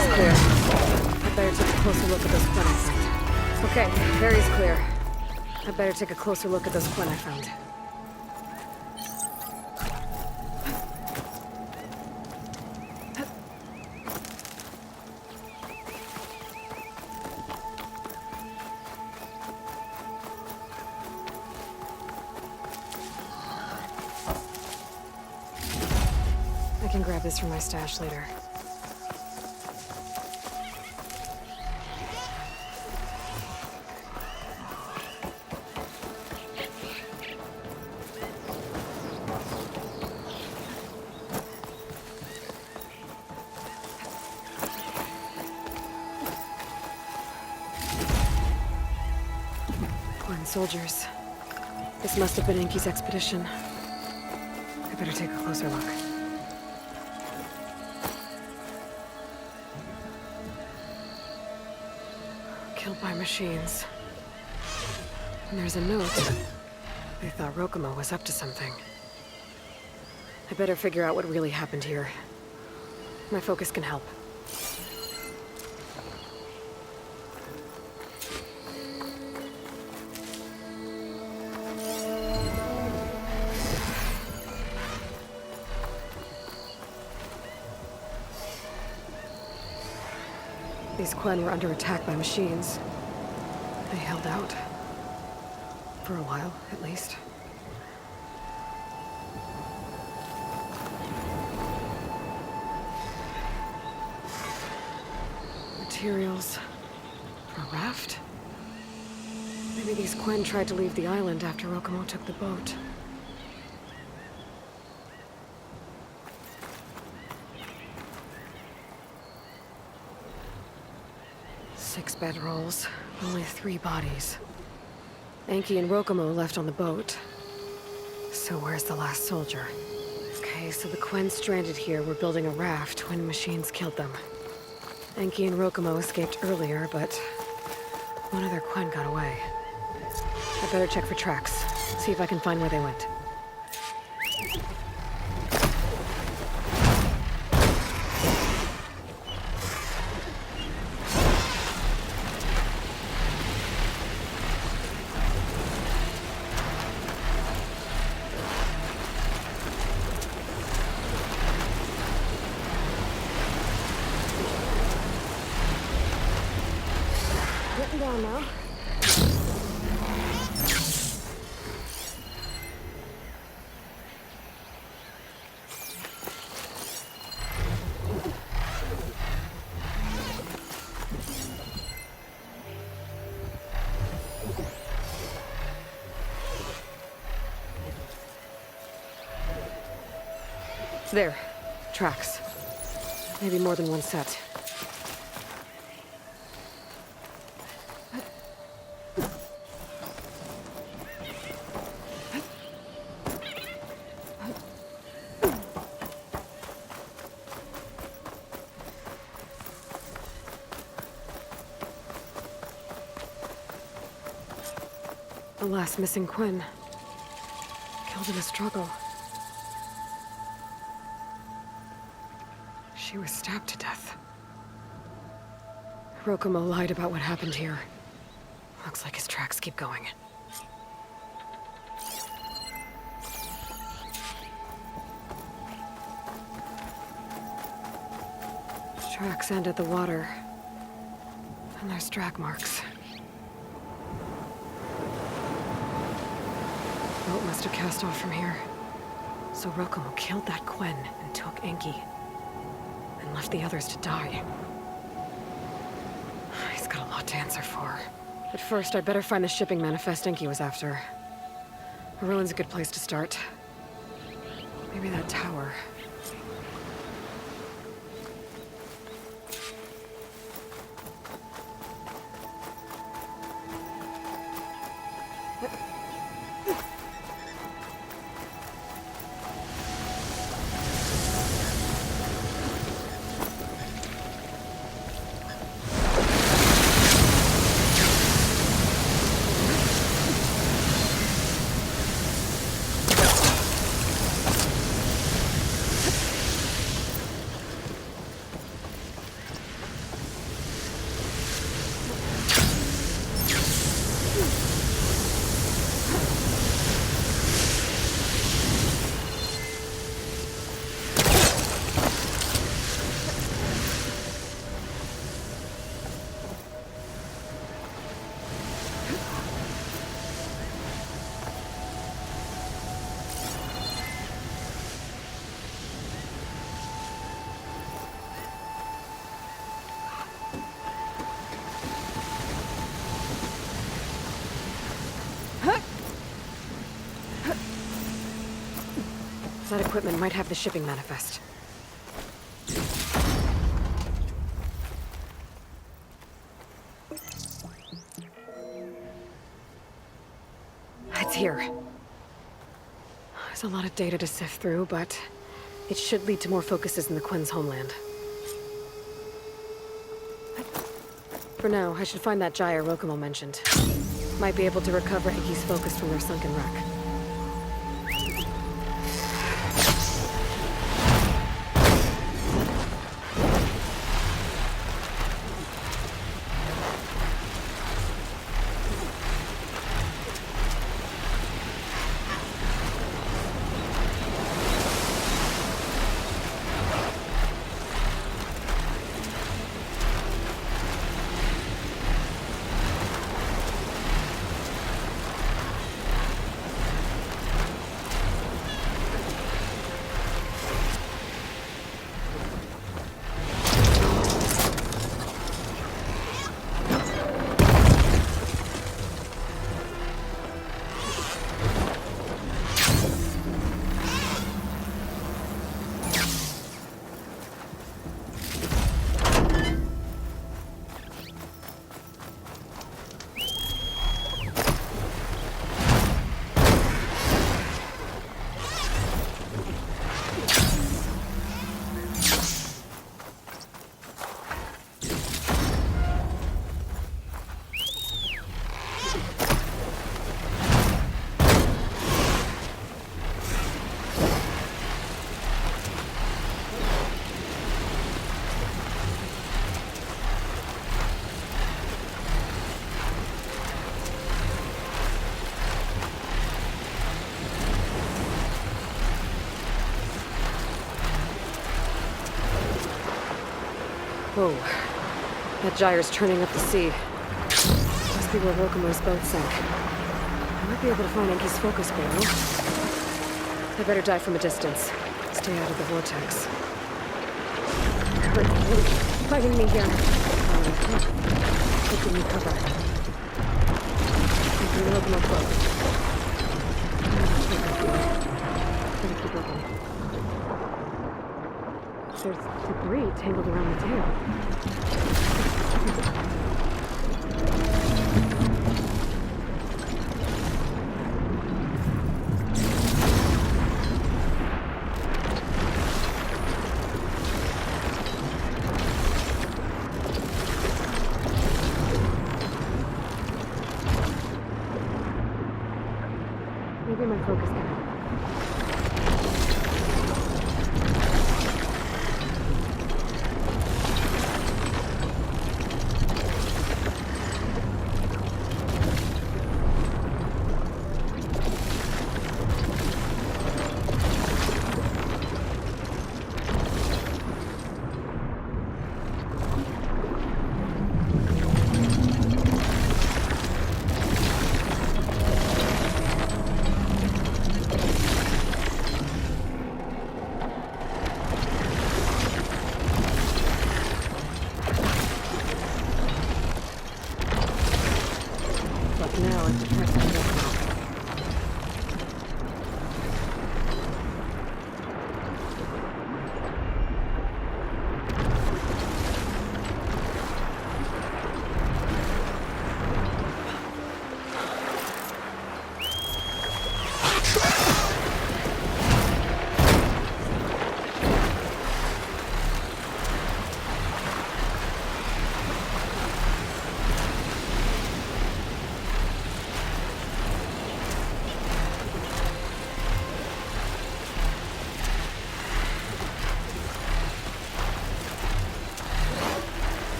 area's clear. I better take a closer look at those Quen I found. Okay, area's clear. I better take a closer look at those Quen I found. I can grab this from my stash later. Quen soldiers. This must have been Enki's expedition. I better take a closer look. Killed by machines. And there's a note. They thought Rokumo was up to something. I better figure out what really happened here. My focus can help. These Quen were under attack by machines. They held out. For a while, at least. Materials for a raft? Maybe these Quen tried to leave the island after Rokumo took the boat. Six bedrolls, only 3 bodies. Enki and Rokumo left on the boat. So where's the last soldier? Okay, so the Quen stranded here were building a raft when machines killed them. Enki and Rokumo escaped earlier, but one of their Quen got away. I better check for tracks, see if I can find where they went. Getting down now. There. Tracks. Maybe more than one set. The last missing Quen. Killed in a struggle. She was stabbed to death. Rokumo lied about what happened here. Looks like his tracks keep going. Tracks end at the water. And there's drag marks. Boat must have cast off from here. So Rokumo killed that Quen and took Enki. And left the others to die. He's got a lot to answer for. But first, I'd better find the shipping manifest Enki was after. A ruin's a good place to start. Maybe that tower. That equipment might have the shipping manifest. It's here. There's a lot of data to sift through, but it should lead to more focuses in the Quen's homeland. For now, I should find that gyre Rokumo mentioned. Might be able to recover Enki's focus from their sunken wreck. Whoa. That gyre's turning up the sea. Must be where Rokumo's boat sank. I might be able to find Enki's focus below. I better dive from a distance. Stay out of the vortex. Wait, fighting me here. Give me cover. Taking the Rokumo boat. Better keep looking. There's debris tangled around the tail. Maybe my focus can help.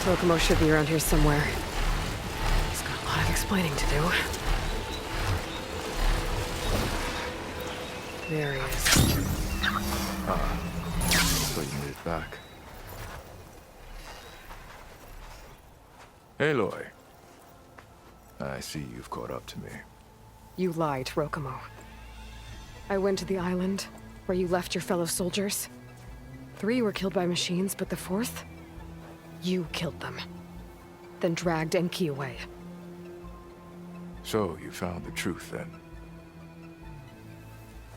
Rokomo should be around here somewhere. He's got a lot of explaining to do. There he is. So you made it back. Aloy. I see you've caught up to me. You lied, Rokomo. I went to the island where you left your fellow soldiers. 3 were killed by machines, but the 4th? You killed them. Then dragged Enki away. So you found the truth then.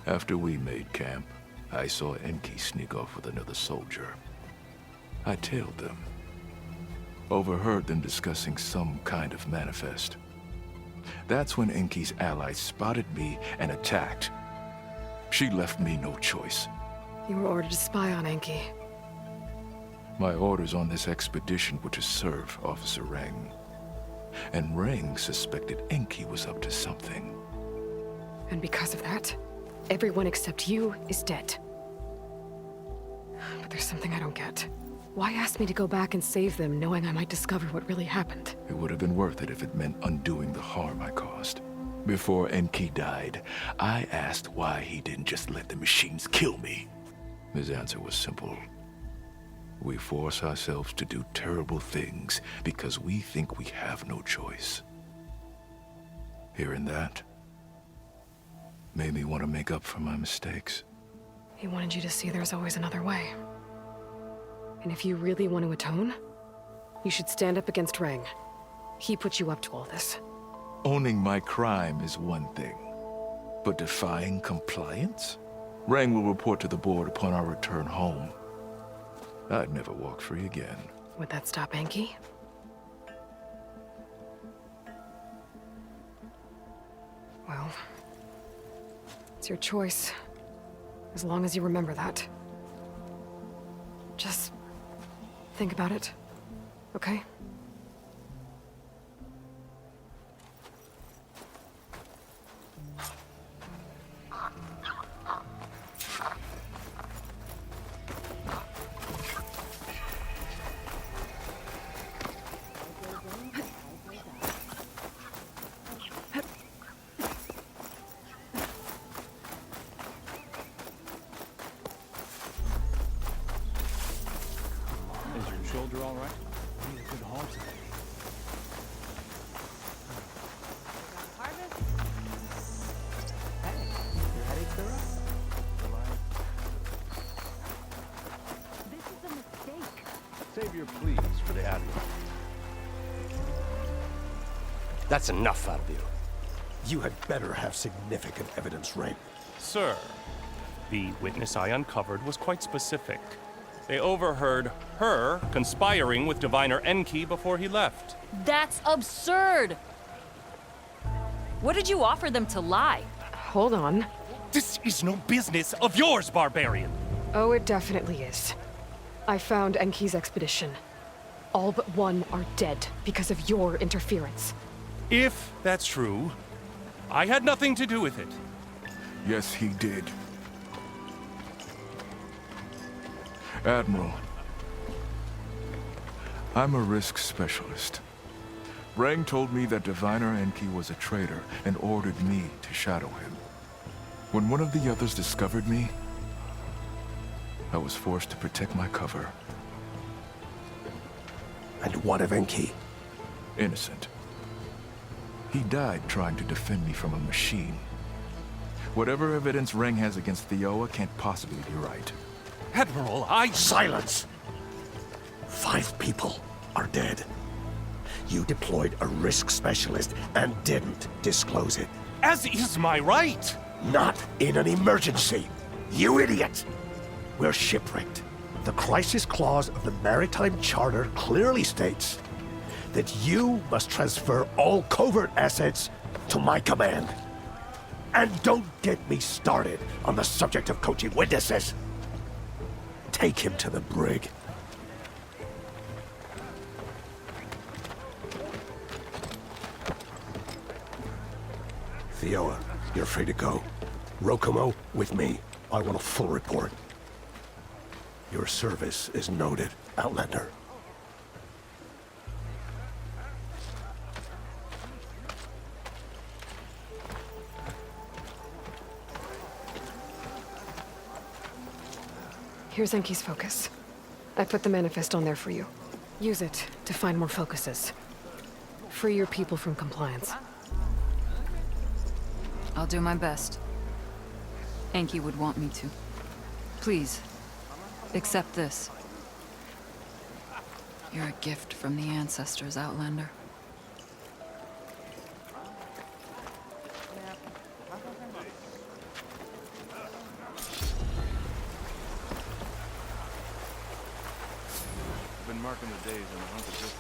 After we made camp, I saw Enki sneak off with another soldier. I tailed them. Overheard them discussing some kind of manifest. That's when Enki's allies spotted me and attacked. She left me no choice. You were ordered to spy on Enki. My orders on this expedition were to serve Officer Reng. And Reng suspected Enki was up to something. And because of that, everyone except you is dead. But there's something I don't get. Why ask me to go back and save them, knowing I might discover what really happened? It would have been worth it if it meant undoing the harm I caused. Before Enki died, I asked why he didn't just let the machines kill me. His answer was simple. We force ourselves to do terrible things because we think we have no choice. Hearing that made me want to make up for my mistakes. He wanted you to see there's always another way. And if you really want to atone, you should stand up against Reng. He put you up to all this. Owning my crime is one thing, but defying compliance? Reng will report to the board upon our return home. I'd never walk free again. Would that stop Enki? Well, it's your choice. As long as you remember that. Just think about it, okay? Shoulder all right? I need a good haul today. Hey, your headache clear up? This is a mistake. Save your pleas for the Admiral. That's enough out of you. You had better have significant evidence, Reng. Sir, the witness I uncovered was quite specific. They overheard her conspiring with Diviner Enki before he left. That's absurd! What did you offer them to lie? Hold on. This is no business of yours, barbarian! Oh, it definitely is. I found Enki's expedition. All but 1 are dead because of your interference. If that's true, I had nothing to do with it. Yes, he did. Admiral, I'm a risk specialist. Reng told me that Diviner Enki was a traitor and ordered me to shadow him. When one of the others discovered me, I was forced to protect my cover. And what of Enki? Innocent. He died trying to defend me from a machine. Whatever evidence Reng has against Thioa can't possibly be right. Admiral, Silence! 5 people are dead. You deployed a risk specialist and didn't disclose it. As is my right! Not in an emergency, you idiot! We're shipwrecked. The crisis clause of the Maritime Charter clearly states that you must transfer all covert assets to my command. And don't get me started on the subject of coaching witnesses. Take him to the brig. Thioa, you're free to go. Rokomo, with me. I want a full report. Your service is noted, Outlander. Here's Enki's focus. I put the manifest on there for you. Use it to find more focuses. Free your people from compliance. I'll do my best. Enki would want me to. Please, accept this. You're a gift from the ancestors, Outlander. Been marking the days in the haunted district.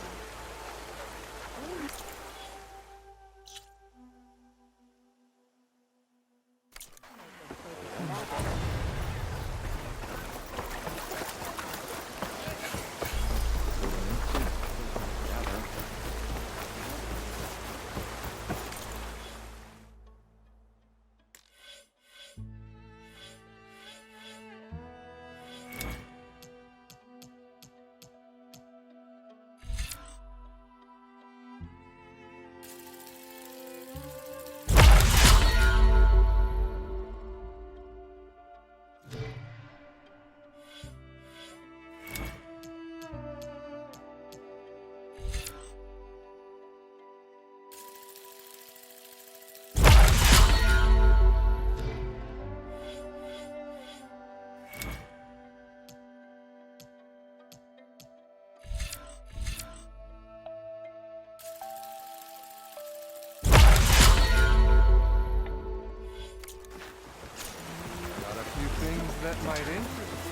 That might interest you.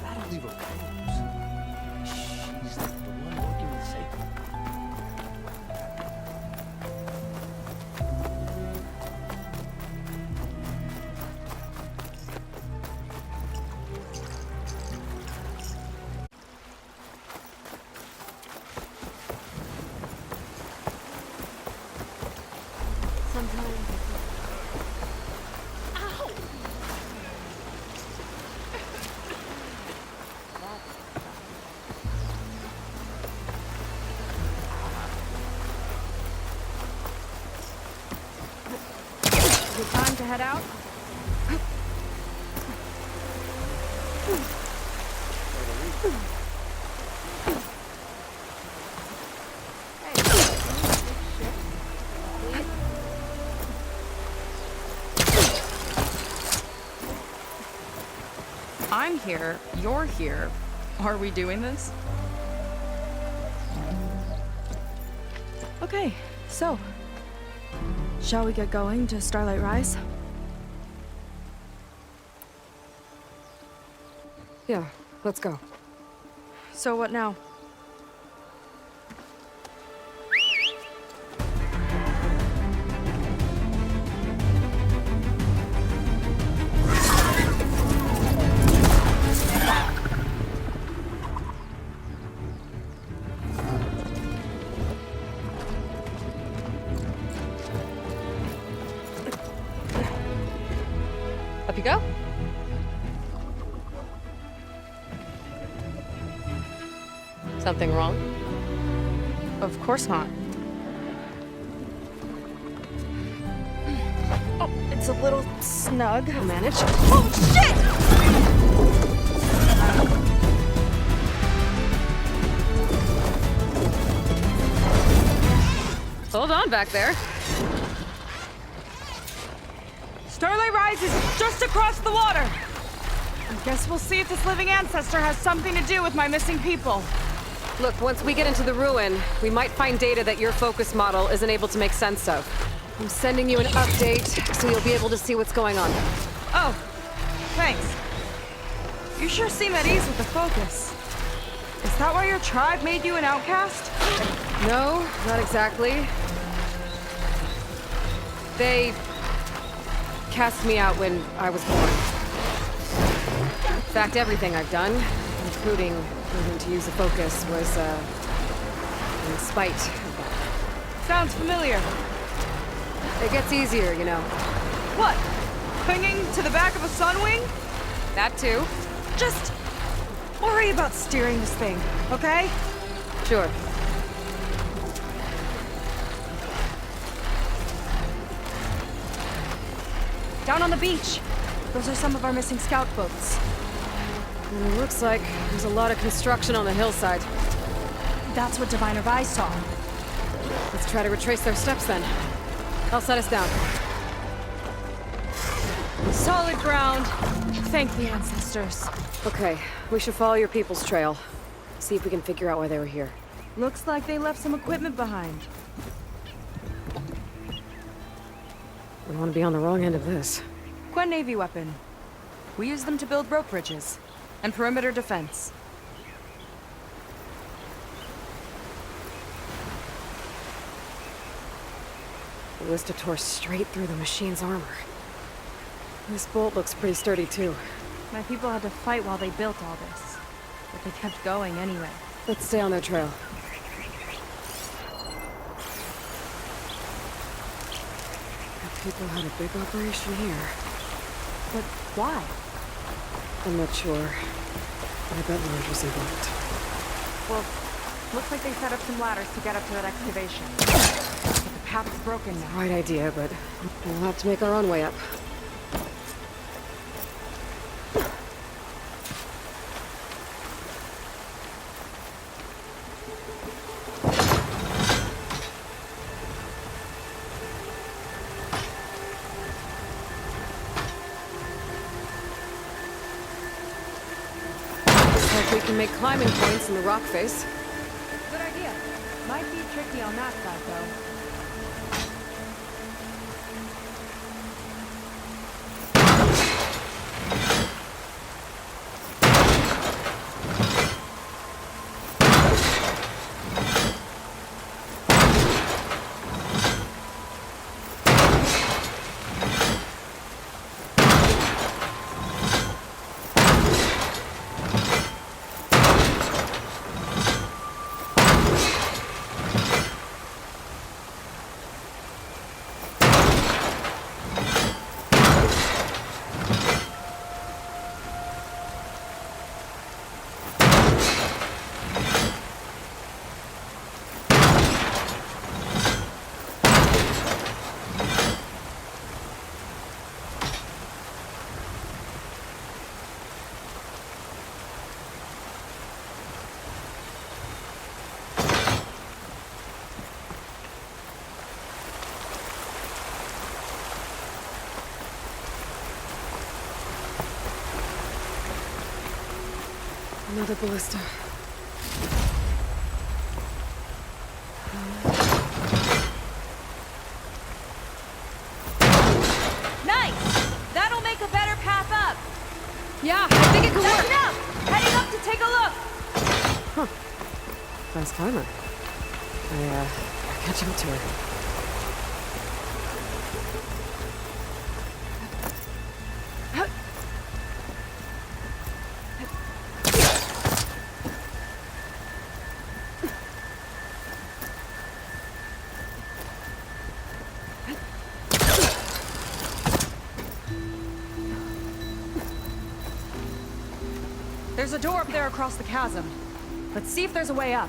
That'll leave a rose. She's the one working with Satan. Is it time to head out? I'm here, you're here. Are we doing this? Okay, so, shall we get going to Starlight Rise? Yeah, let's go. So what now? Up you go. Something wrong? Of course not. Oh, it's a little snug. I'll manage. Oh, shit! Hold on back there. Starlight Rise is just across the water. I guess we'll see if this living ancestor has something to do with my missing people. Look, once we get into the ruin, we might find data that your focus model isn't able to make sense of. I'm sending you an update so you'll be able to see what's going on. Oh, thanks. You sure seem at ease with the focus. Is that why your tribe made you an outcast? No, not exactly. They cast me out when I was born. In fact, everything I've done, including learning to use the focus, was in spite of that. Sounds familiar. It gets easier, you know. What? Clinging to the back of a Sunwing? That too. Just worry about steering this thing, okay? Sure. Down on the beach. Those are some of our missing scout boats. It looks like there's a lot of construction on the hillside. That's what Diviner Vi saw. Let's try to retrace their steps then. I'll set us down. Solid ground. Thank the ancestors. Okay, we should follow your people's trail. See if we can figure out why they were here. Looks like they left some equipment behind. We want to be on the wrong end of this. Quen Navy weapon. We use them to build rope bridges and perimeter defense. The Ballista tore straight through the machine's armor. This bolt looks pretty sturdy too. My people had to fight while they built all this, but they kept going anyway. Let's stay on their trail. The people had a big operation here. But why? I'm not sure. I bet Lord was involved. Well, looks like they set up some ladders to get up to that excavation. But the path's broken now. Right idea, but we'll have to make our own way up. We can make climbing points in the rock face. Good idea. Might be tricky on that side, though. Another ballista. Nice! That'll make a better path up. Yeah, I think it could That's work. enough! Heading up to take a look! Huh. Fast climber. I catch up to her. There's a door up there across the chasm. Let's see if there's a way up.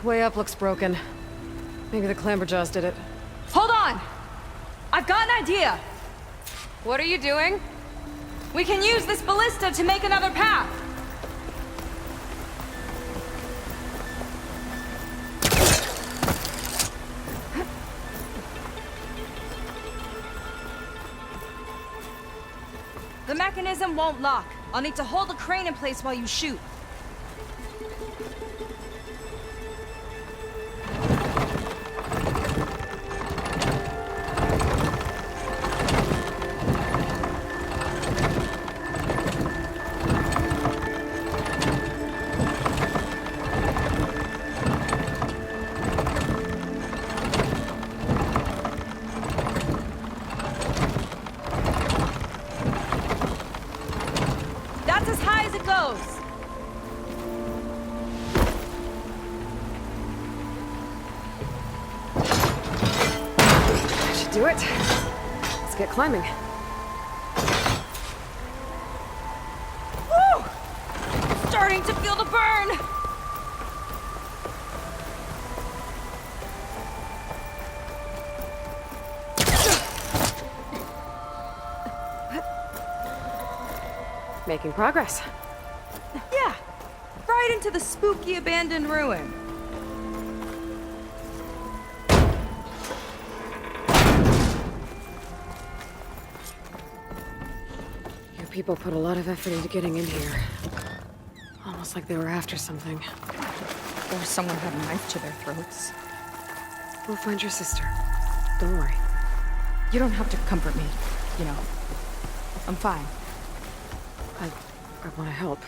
Way up looks broken. Maybe the clamberjaws did it. Hold on! I've got an idea! What are you doing? We can use this ballista to make another path! The mechanism won't lock. I'll need to hold the crane in place while you shoot. goes! That should do it. Let's get climbing. Woo! Starting to feel the burn! Making progress. Yeah, right into the spooky abandoned ruin. Your people put a lot of effort into getting in here. Almost like they were after something. Or someone had a knife to their throats. We'll find your sister. Don't worry. You don't have to comfort me, you know. I'm fine. I want to help.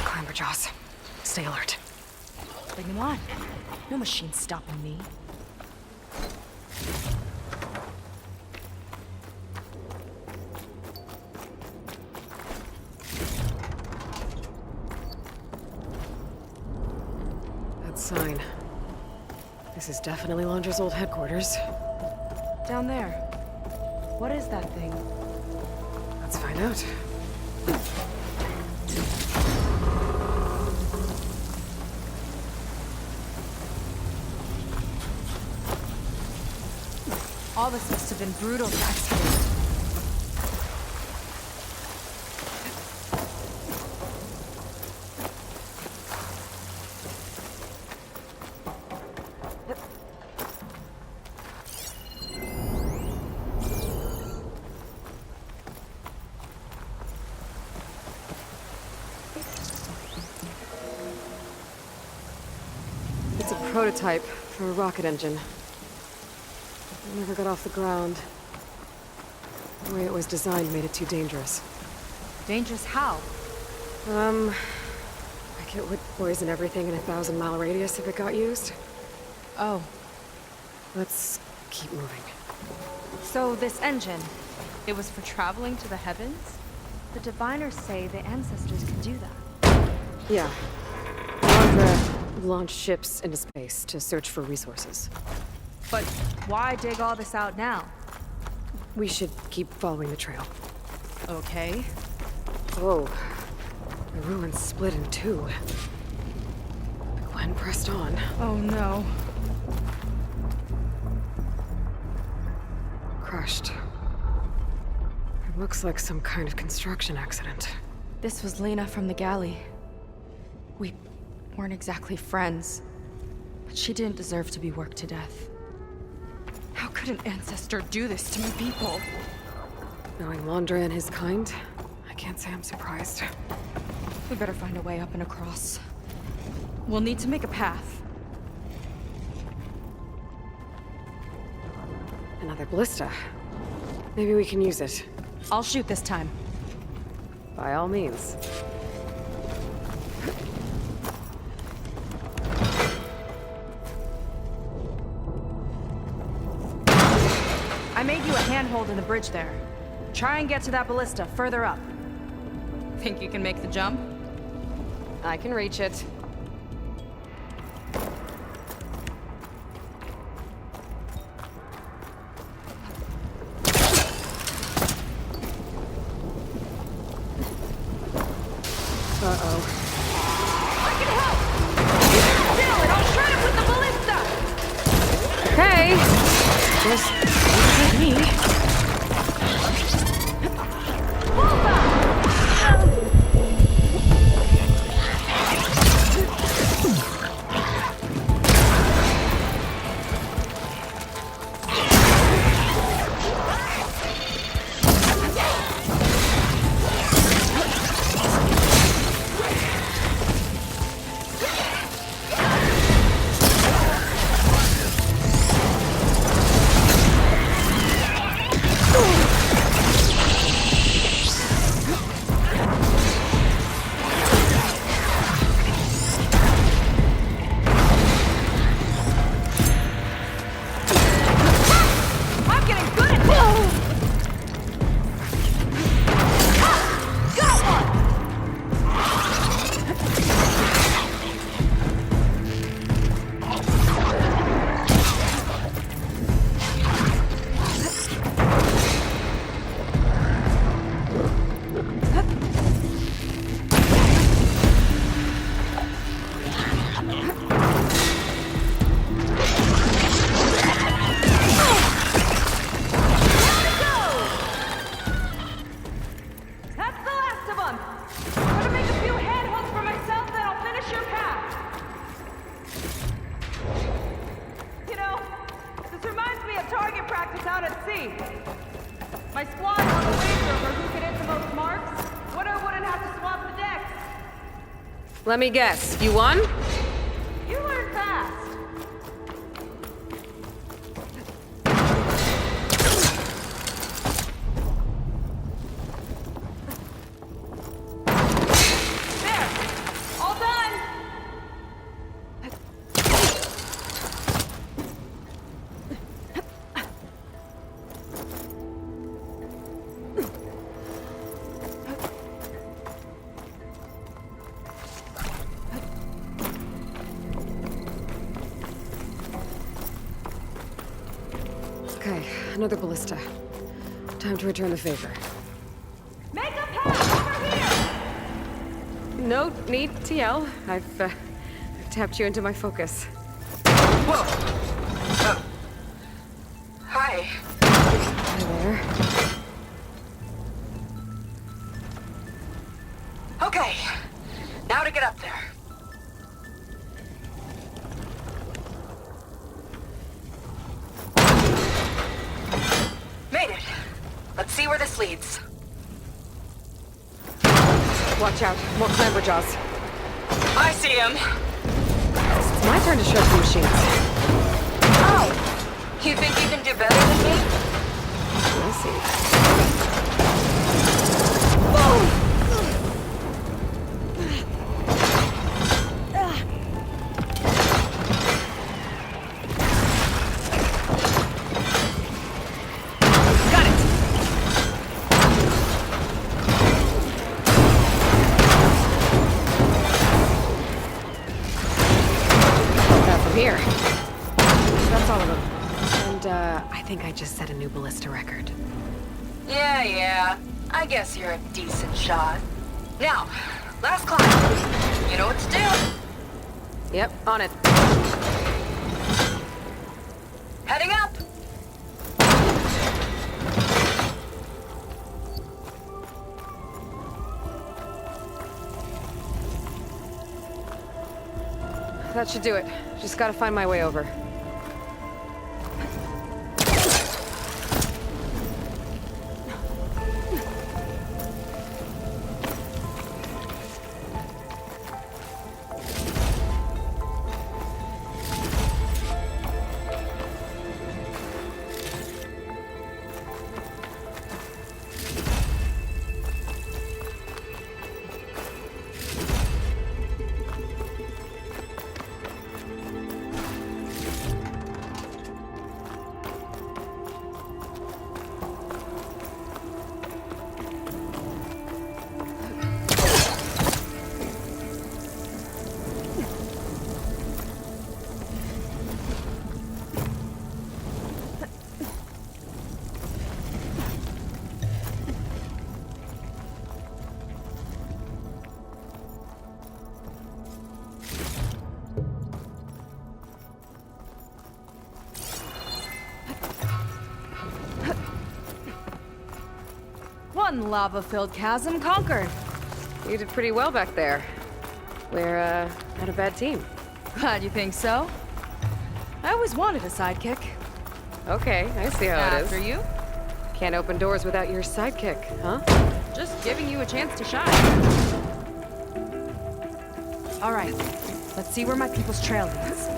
Climber jaws. Stay alert. Bring them on. No machine's stopping me. That sign. This is definitely Londra's old headquarters. Down there. What is that thing? Let's find out. All this must have been brutal to excavate. It's a prototype for a rocket engine. It never got off the ground. The way it was designed made it too dangerous. Dangerous how? Like it would poison everything in a 1,000-mile radius if it got used. Oh. Let's keep moving. So this engine, it was for traveling to the heavens? The diviners say the ancestors could do that. Yeah. Londra launched ships into space to search for resources. But why dig all this out now? We should keep following the trail. Okay. Oh. The ruins split in two. Gwen pressed on. Oh no. Crushed. It looks like some kind of construction accident. This was Lena from the galley. We weren't exactly friends, but she didn't deserve to be worked to death. How could an ancestor do this to my people? Knowing Londra and his kind, I can't say I'm surprised. We better find a way up and across. We'll need to make a path. Another ballista. Maybe we can use it. I'll shoot this time. By all means. I made you a handhold in the bridge there. Try and get to that ballista further up. Think you can make the jump? I can reach it. Uh-oh. I can help! Stand still and I'll shred him with the ballista! Okay. Just don't hit me. I'm getting good at this! Got one! That's the last of them! Gonna make a few handholds for myself, then I'll finish your path! You know, this reminds me of target practice out at sea. My squad on the wage over who could hit the most marks, would or wouldn't have to swap the decks. Let me guess. You won? You learn fast. There! All done! Okay, another ballista. Time to return the favor. Make a path over here! No need to yell. I've tapped you into my focus. Whoa! Hi. Hi there. Okay. Now to get up there. Made it. Let's see where this leads. Watch out. More clamberjaws. I see him. It's my turn to shred some machines. Oh! You think you can do better than me? We'll see. Got it! Not from here. That's all of them. And, I think I just set a new ballista record. Yeah. I guess you're a decent shot. Now, last climb. You know what to do. Yep, on it. Heading up! That should do it. Just gotta find my way over. One lava-filled chasm conquered. You did pretty well back there. We're, not a bad team. Glad you think so. I always wanted a sidekick. Okay, I see how it is. After you? Can't open doors without your sidekick, huh? Just giving you a chance to shine. All right, let's see where my people's trail leads.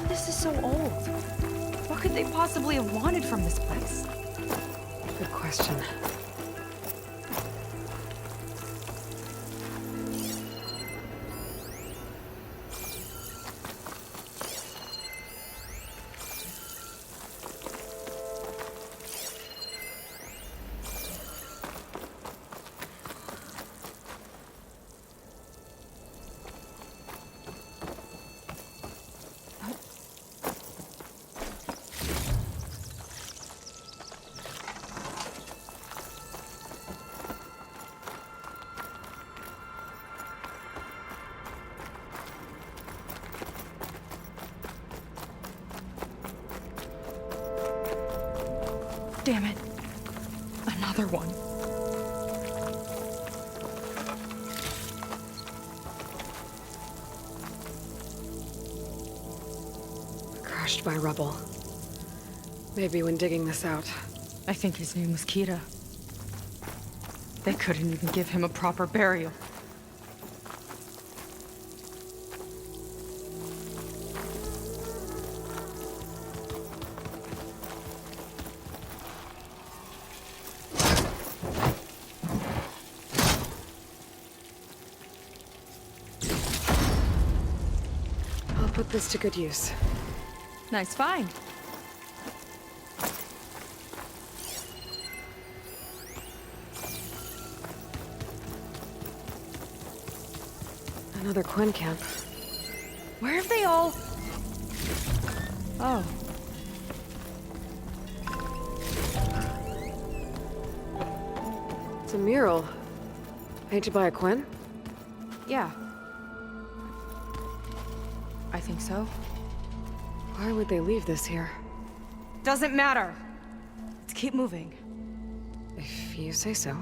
This is so old. What could they possibly have wanted from this place? Good question. Damn it. Another one. Crushed by rubble. Maybe when digging this out. I think his name was Kita. They couldn't even give him a proper burial. Put this to good use. Nice find. Another Quen camp. Where have they all... Oh. It's a mural. Painted by a Quen? Yeah. I think so. Why would they leave this here? Doesn't matter. Let's keep moving. If you say so.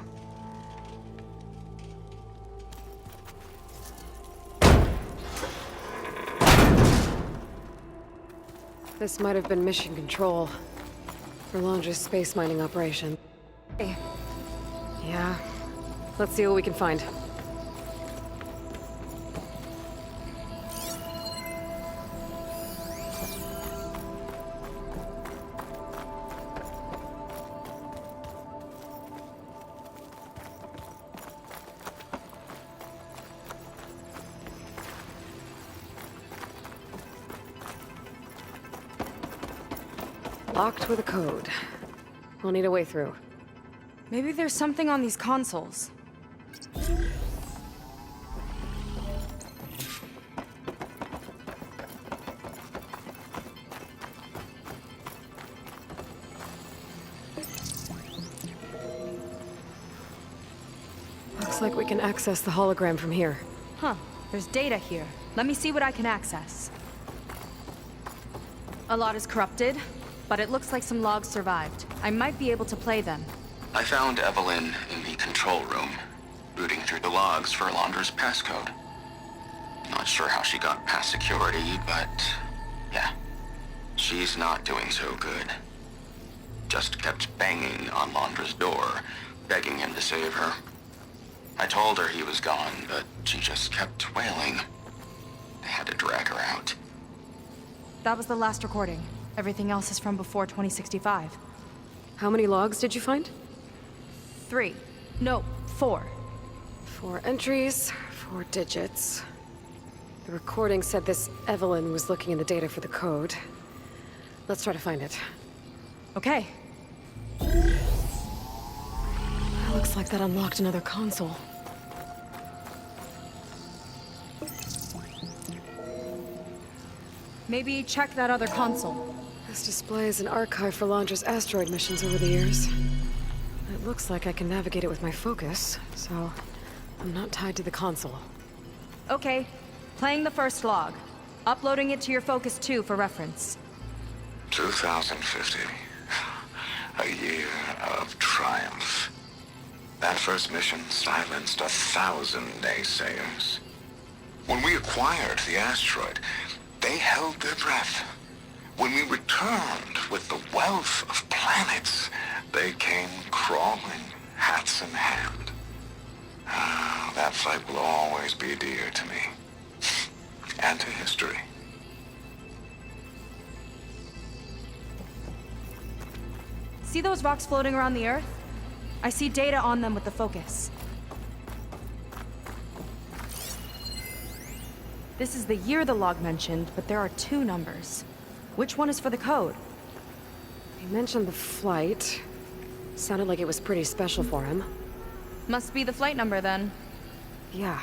This might have been mission control for Londra's space mining operation. Hey. Yeah. Let's see what we can find. Locked with a code. We'll need a way through. Maybe there's something on these consoles. Looks like we can access the hologram from here. Huh. There's data here. Let me see what I can access. A lot is corrupted, but it looks like some logs survived. I might be able to play them. I found Evelyn in the control room, rooting through the logs for Londra's passcode. Not sure how she got past security, but yeah, she's not doing so good. Just kept banging on Londra's door, begging him to save her. I told her he was gone, but she just kept wailing. I had to drag her out. That was the last recording. Everything else is from before 2065. How many logs did you find? 3. No, 4. 4 entries, 4 digits. The recording said this Evelyn was looking in the data for the code. Let's try to find it. Okay. Looks like that unlocked another console. Maybe check that other console. This displays an archive for Londra's asteroid missions over the years. It looks like I can navigate it with my focus, so I'm not tied to the console. Okay, playing the first log. Uploading it to your Focus 2 for reference. 2050. A year of triumph. That first mission silenced 1,000 naysayers. When we acquired the asteroid, they held their breath. When we returned with the wealth of planets, they came crawling, hats in hand. That fight will always be dear to me. And to history. See those rocks floating around the Earth? I see data on them with the Focus. This is the year the log mentioned, but there are 2 numbers. Which one is for the code? He mentioned the flight. Sounded like it was pretty special for him. Must be the flight number, then. Yeah,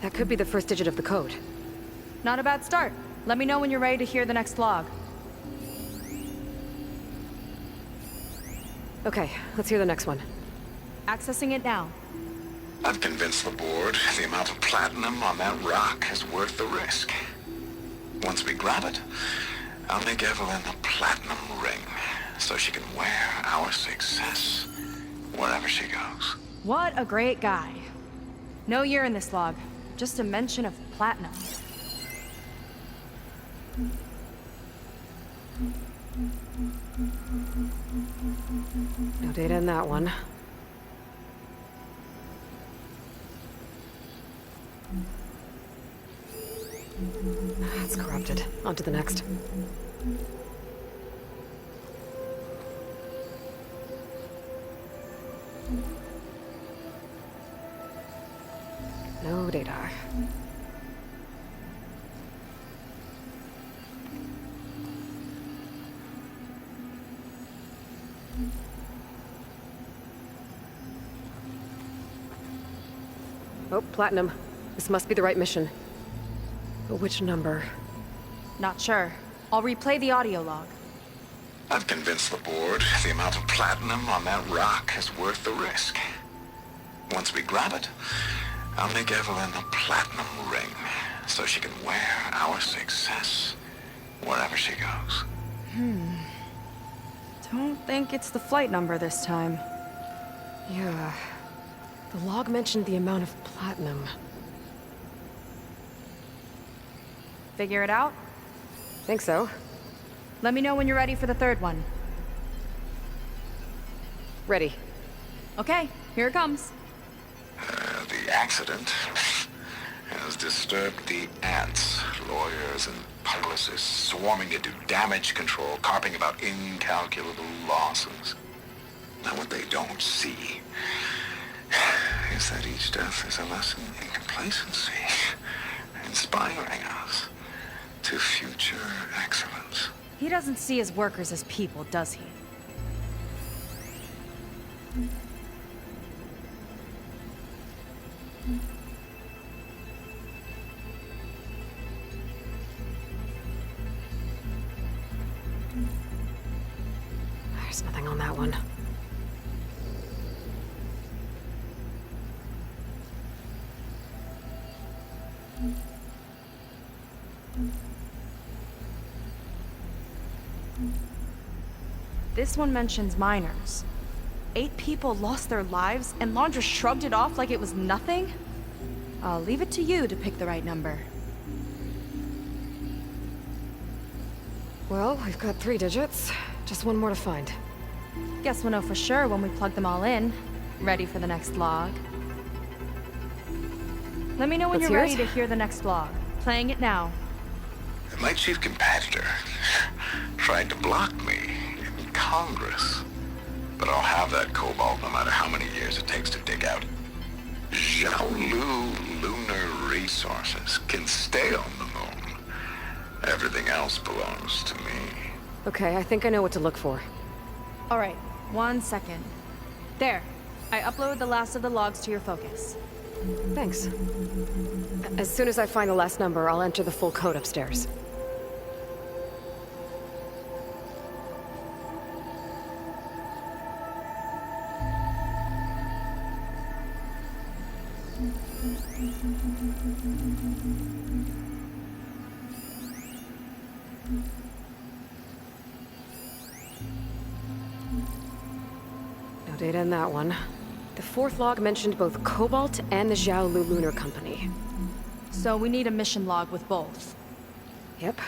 that could be the first digit of the code. Not a bad start. Let me know when you're ready to hear the next log. Okay, let's hear the next one. Accessing it now. I've convinced the board the amount of platinum on that rock is worth the risk. Once we grab it, I'll make Evelyn a platinum ring so she can wear our success wherever she goes. What a great guy. No year in this log, just a mention of platinum. No data in that one. It's corrupted. On to the next. No data. Oh, Platinum. This must be the right mission. But which number? Not sure. I'll replay the audio log. I've convinced the board the amount of platinum on that rock is worth the risk. Once we grab it, I'll make Evelyn a platinum ring so she can wear our success wherever she goes. Don't think it's the flight number this time. Yeah. The log mentioned the amount of platinum. Figure it out? Think so. Let me know when you're ready for the third one. Ready. Okay, here it comes. The accident has disturbed the ants, lawyers and publicists swarming to do damage control, carping about incalculable losses. Now what they don't see is that each death is a lesson in complacency, inspiring us to future excellence. He doesn't see his workers as people, does he? There's nothing on that one. This one mentions miners. 8 people lost their lives, and Londra shrugged it off like it was nothing? I'll leave it to you to pick the right number. Well, we've got 3 digits. Just one more to find. Guess we'll know for sure when we plug them all in. Ready for the next log. Let me know when Let's you're hear ready it. to hear the next log. Playing it now. My chief competitor tried to block me in Congress. But I'll have that cobalt no matter how many years it takes to dig out. Xiaolu Lunar Resources can stay on the moon. Everything else belongs to me. Okay, I think I know what to look for. All right, 1 second. There. I uploaded the last of the logs to your Focus. Thanks. As soon as I find the last number, I'll enter the full code upstairs. No data in that one. The fourth log mentioned both Cobalt and the Xiaolu Lunar Company. So we need a mission log with both. Yep.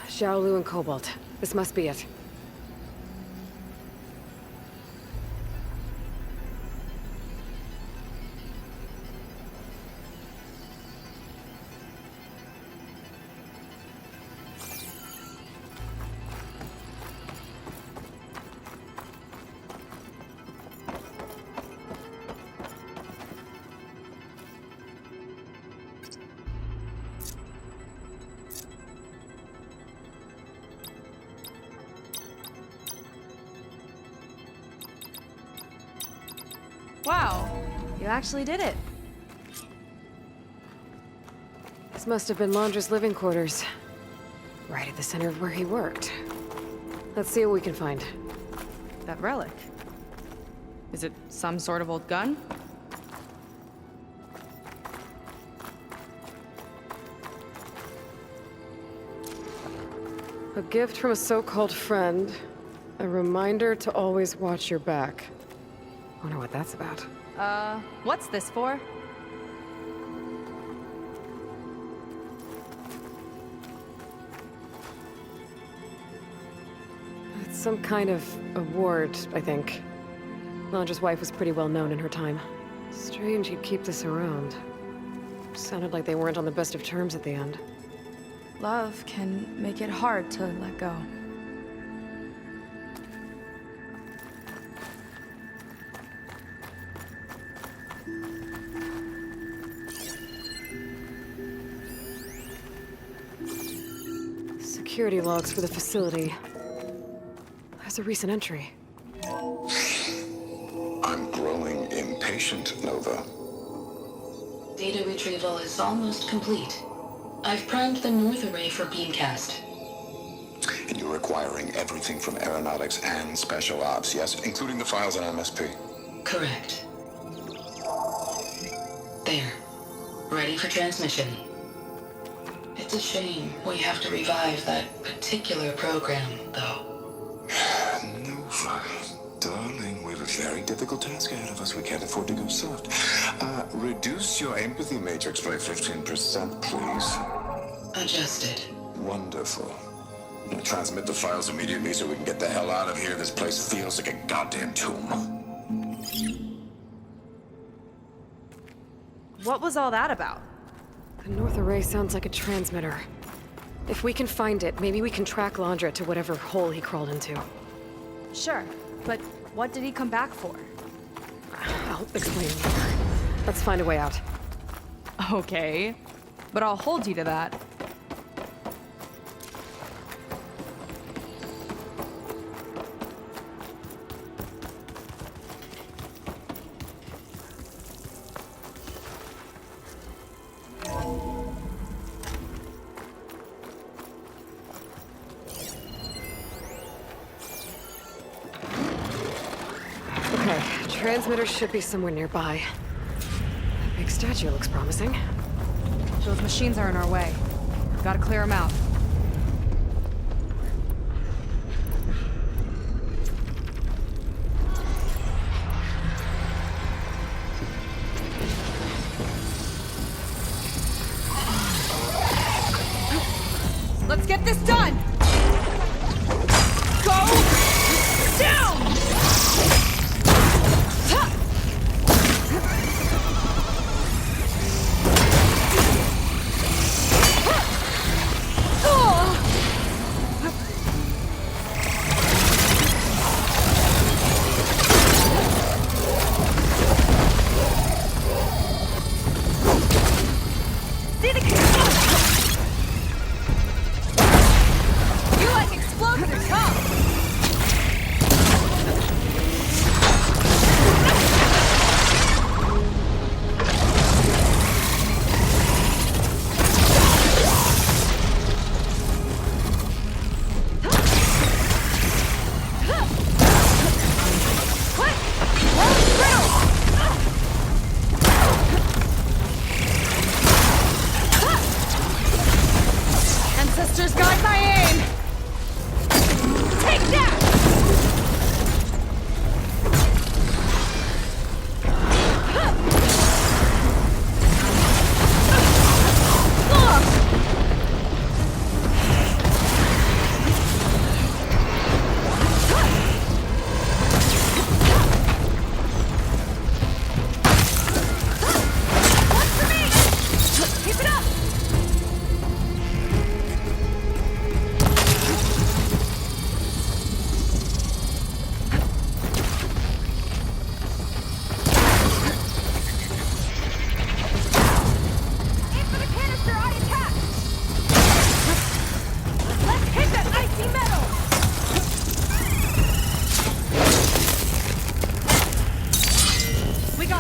Xiaolu and Cobalt. This must be it. Wow, you actually did it. This must have been Londra's living quarters. Right at the center of where he worked. Let's see what we can find. That relic. Is it some sort of old gun? A gift from a so-called friend. A reminder to always watch your back. Wonder what that's about. What's this for? It's some kind of award, I think. Londra's wife was pretty well known in her time. Strange he'd keep this around. Sounded like they weren't on the best of terms at the end. Love can make it hard to let go. Security logs for the facility. There's a recent entry. I'm growing impatient, Nova. Data retrieval is almost complete. I've primed the north array for beamcast. And you're acquiring everything from aeronautics and special ops, yes? Including the files on MSP. Correct. There. Ready for transmission. It's a shame we have to revive that particular program, though. Nova, darling, we have a very difficult task ahead of us. We can't afford to go soft. Reduce your empathy matrix by 15%, please. Adjusted. Wonderful. Transmit the files immediately so we can get the hell out of here. This place feels like a goddamn tomb. What was all that about? The north array sounds like a transmitter. If we can find it, maybe we can track Londra to whatever hole he crawled into. Sure, but what did he come back for? I'll explain later. Let's find a way out. Okay, but I'll hold you to that. Transmitter should be somewhere nearby. That big statue looks promising. Those machines are in our way. Gotta clear them out. Let's get this done! Go down!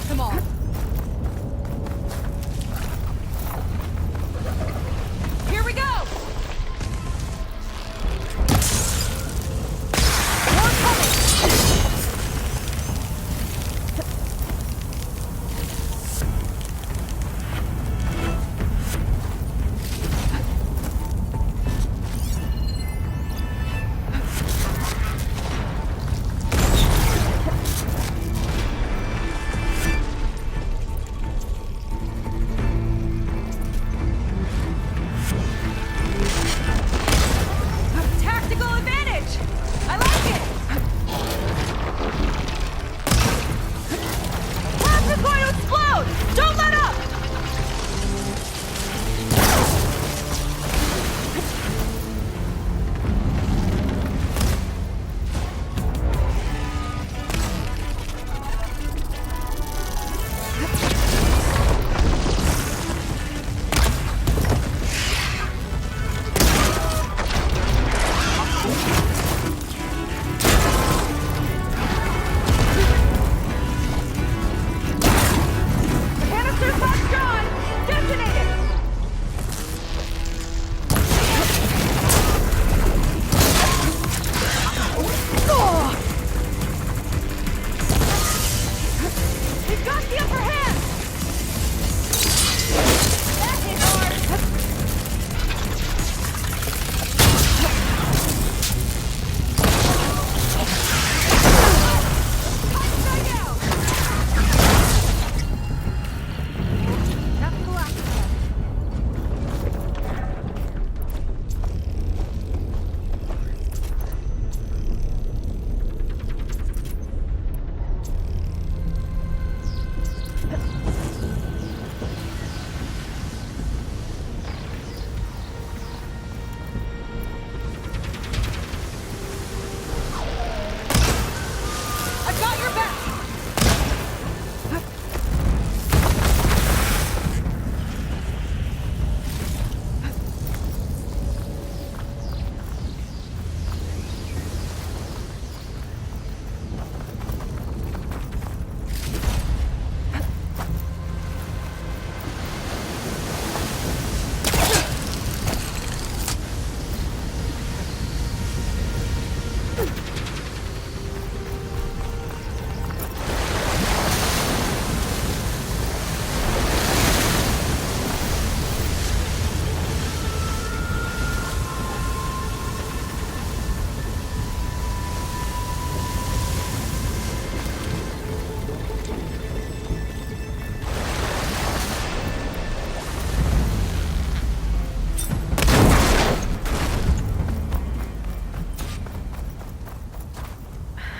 Knock them all! Here we go! More coming! Tactical advantage! I like it! Plasma's going to explode! Don't let up! Canister's locked John! Detonated! We've got the upper hand! That hit hard! Upside down! Tactical aftermath. I've got your back!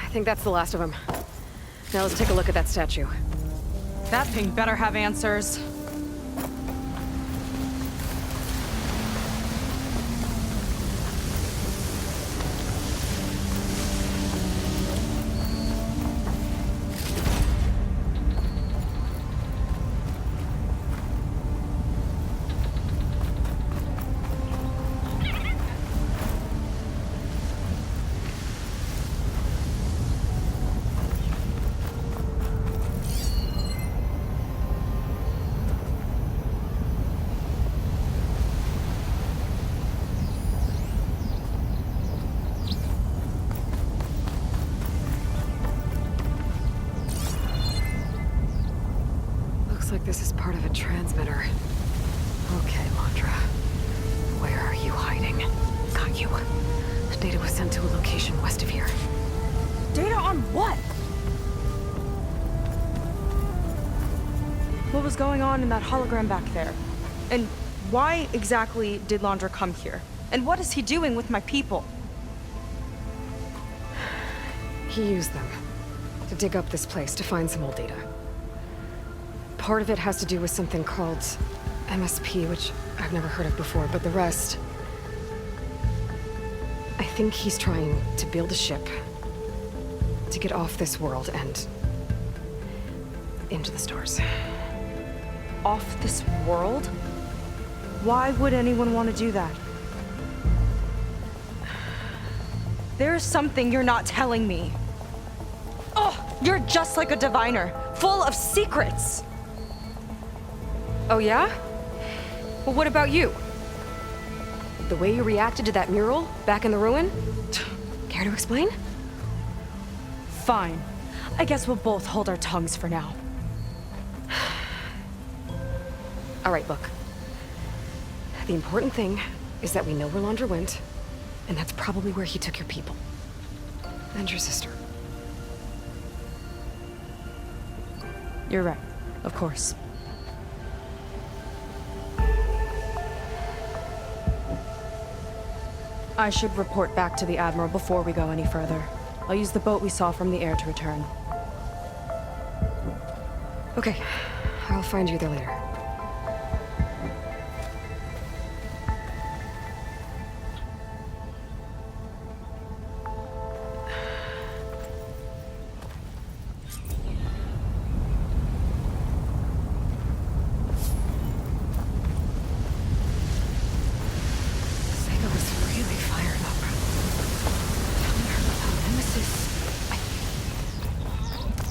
I think that's the last of them. Now let's take a look at that statue. That thing better have answers. Looks like this is part of a transmitter. Okay, Landra. Where are you hiding? Got you. Data was sent to a location west of here. Data on what? What was going on in that hologram back there? And why exactly did Landra come here? And what is he doing with my people? He used them to dig up this place to find some old data. Part of it has to do with something called MSP, which I've never heard of before, but the rest... I think he's trying to build a ship to get off this world and into the stars. Off this world? Why would anyone want to do that? There's something you're not telling me. Oh, You're just like a diviner, full of secrets. Oh yeah? Well, what about you? The way you reacted to that mural back in the ruin? Care to explain? Fine. I guess we'll both hold our tongues for now. All right, look. The important thing is that we know where Laundra went, and that's probably where he took your people. And your sister. You're right, of course. I should report back to the Admiral before we go any further. I'll use the boat we saw from the air to return. Okay, I'll find you there later. Sega was really fired up. Telling her about Nemesis.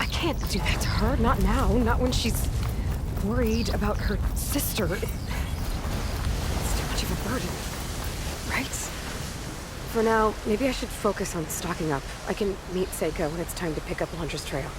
I can't do that to her. Not now. Not when she's worried about her sister. It's too much of a burden. Right? For now, maybe I should focus on stocking up. I can meet Seiko when it's time to pick up Laundra's trail.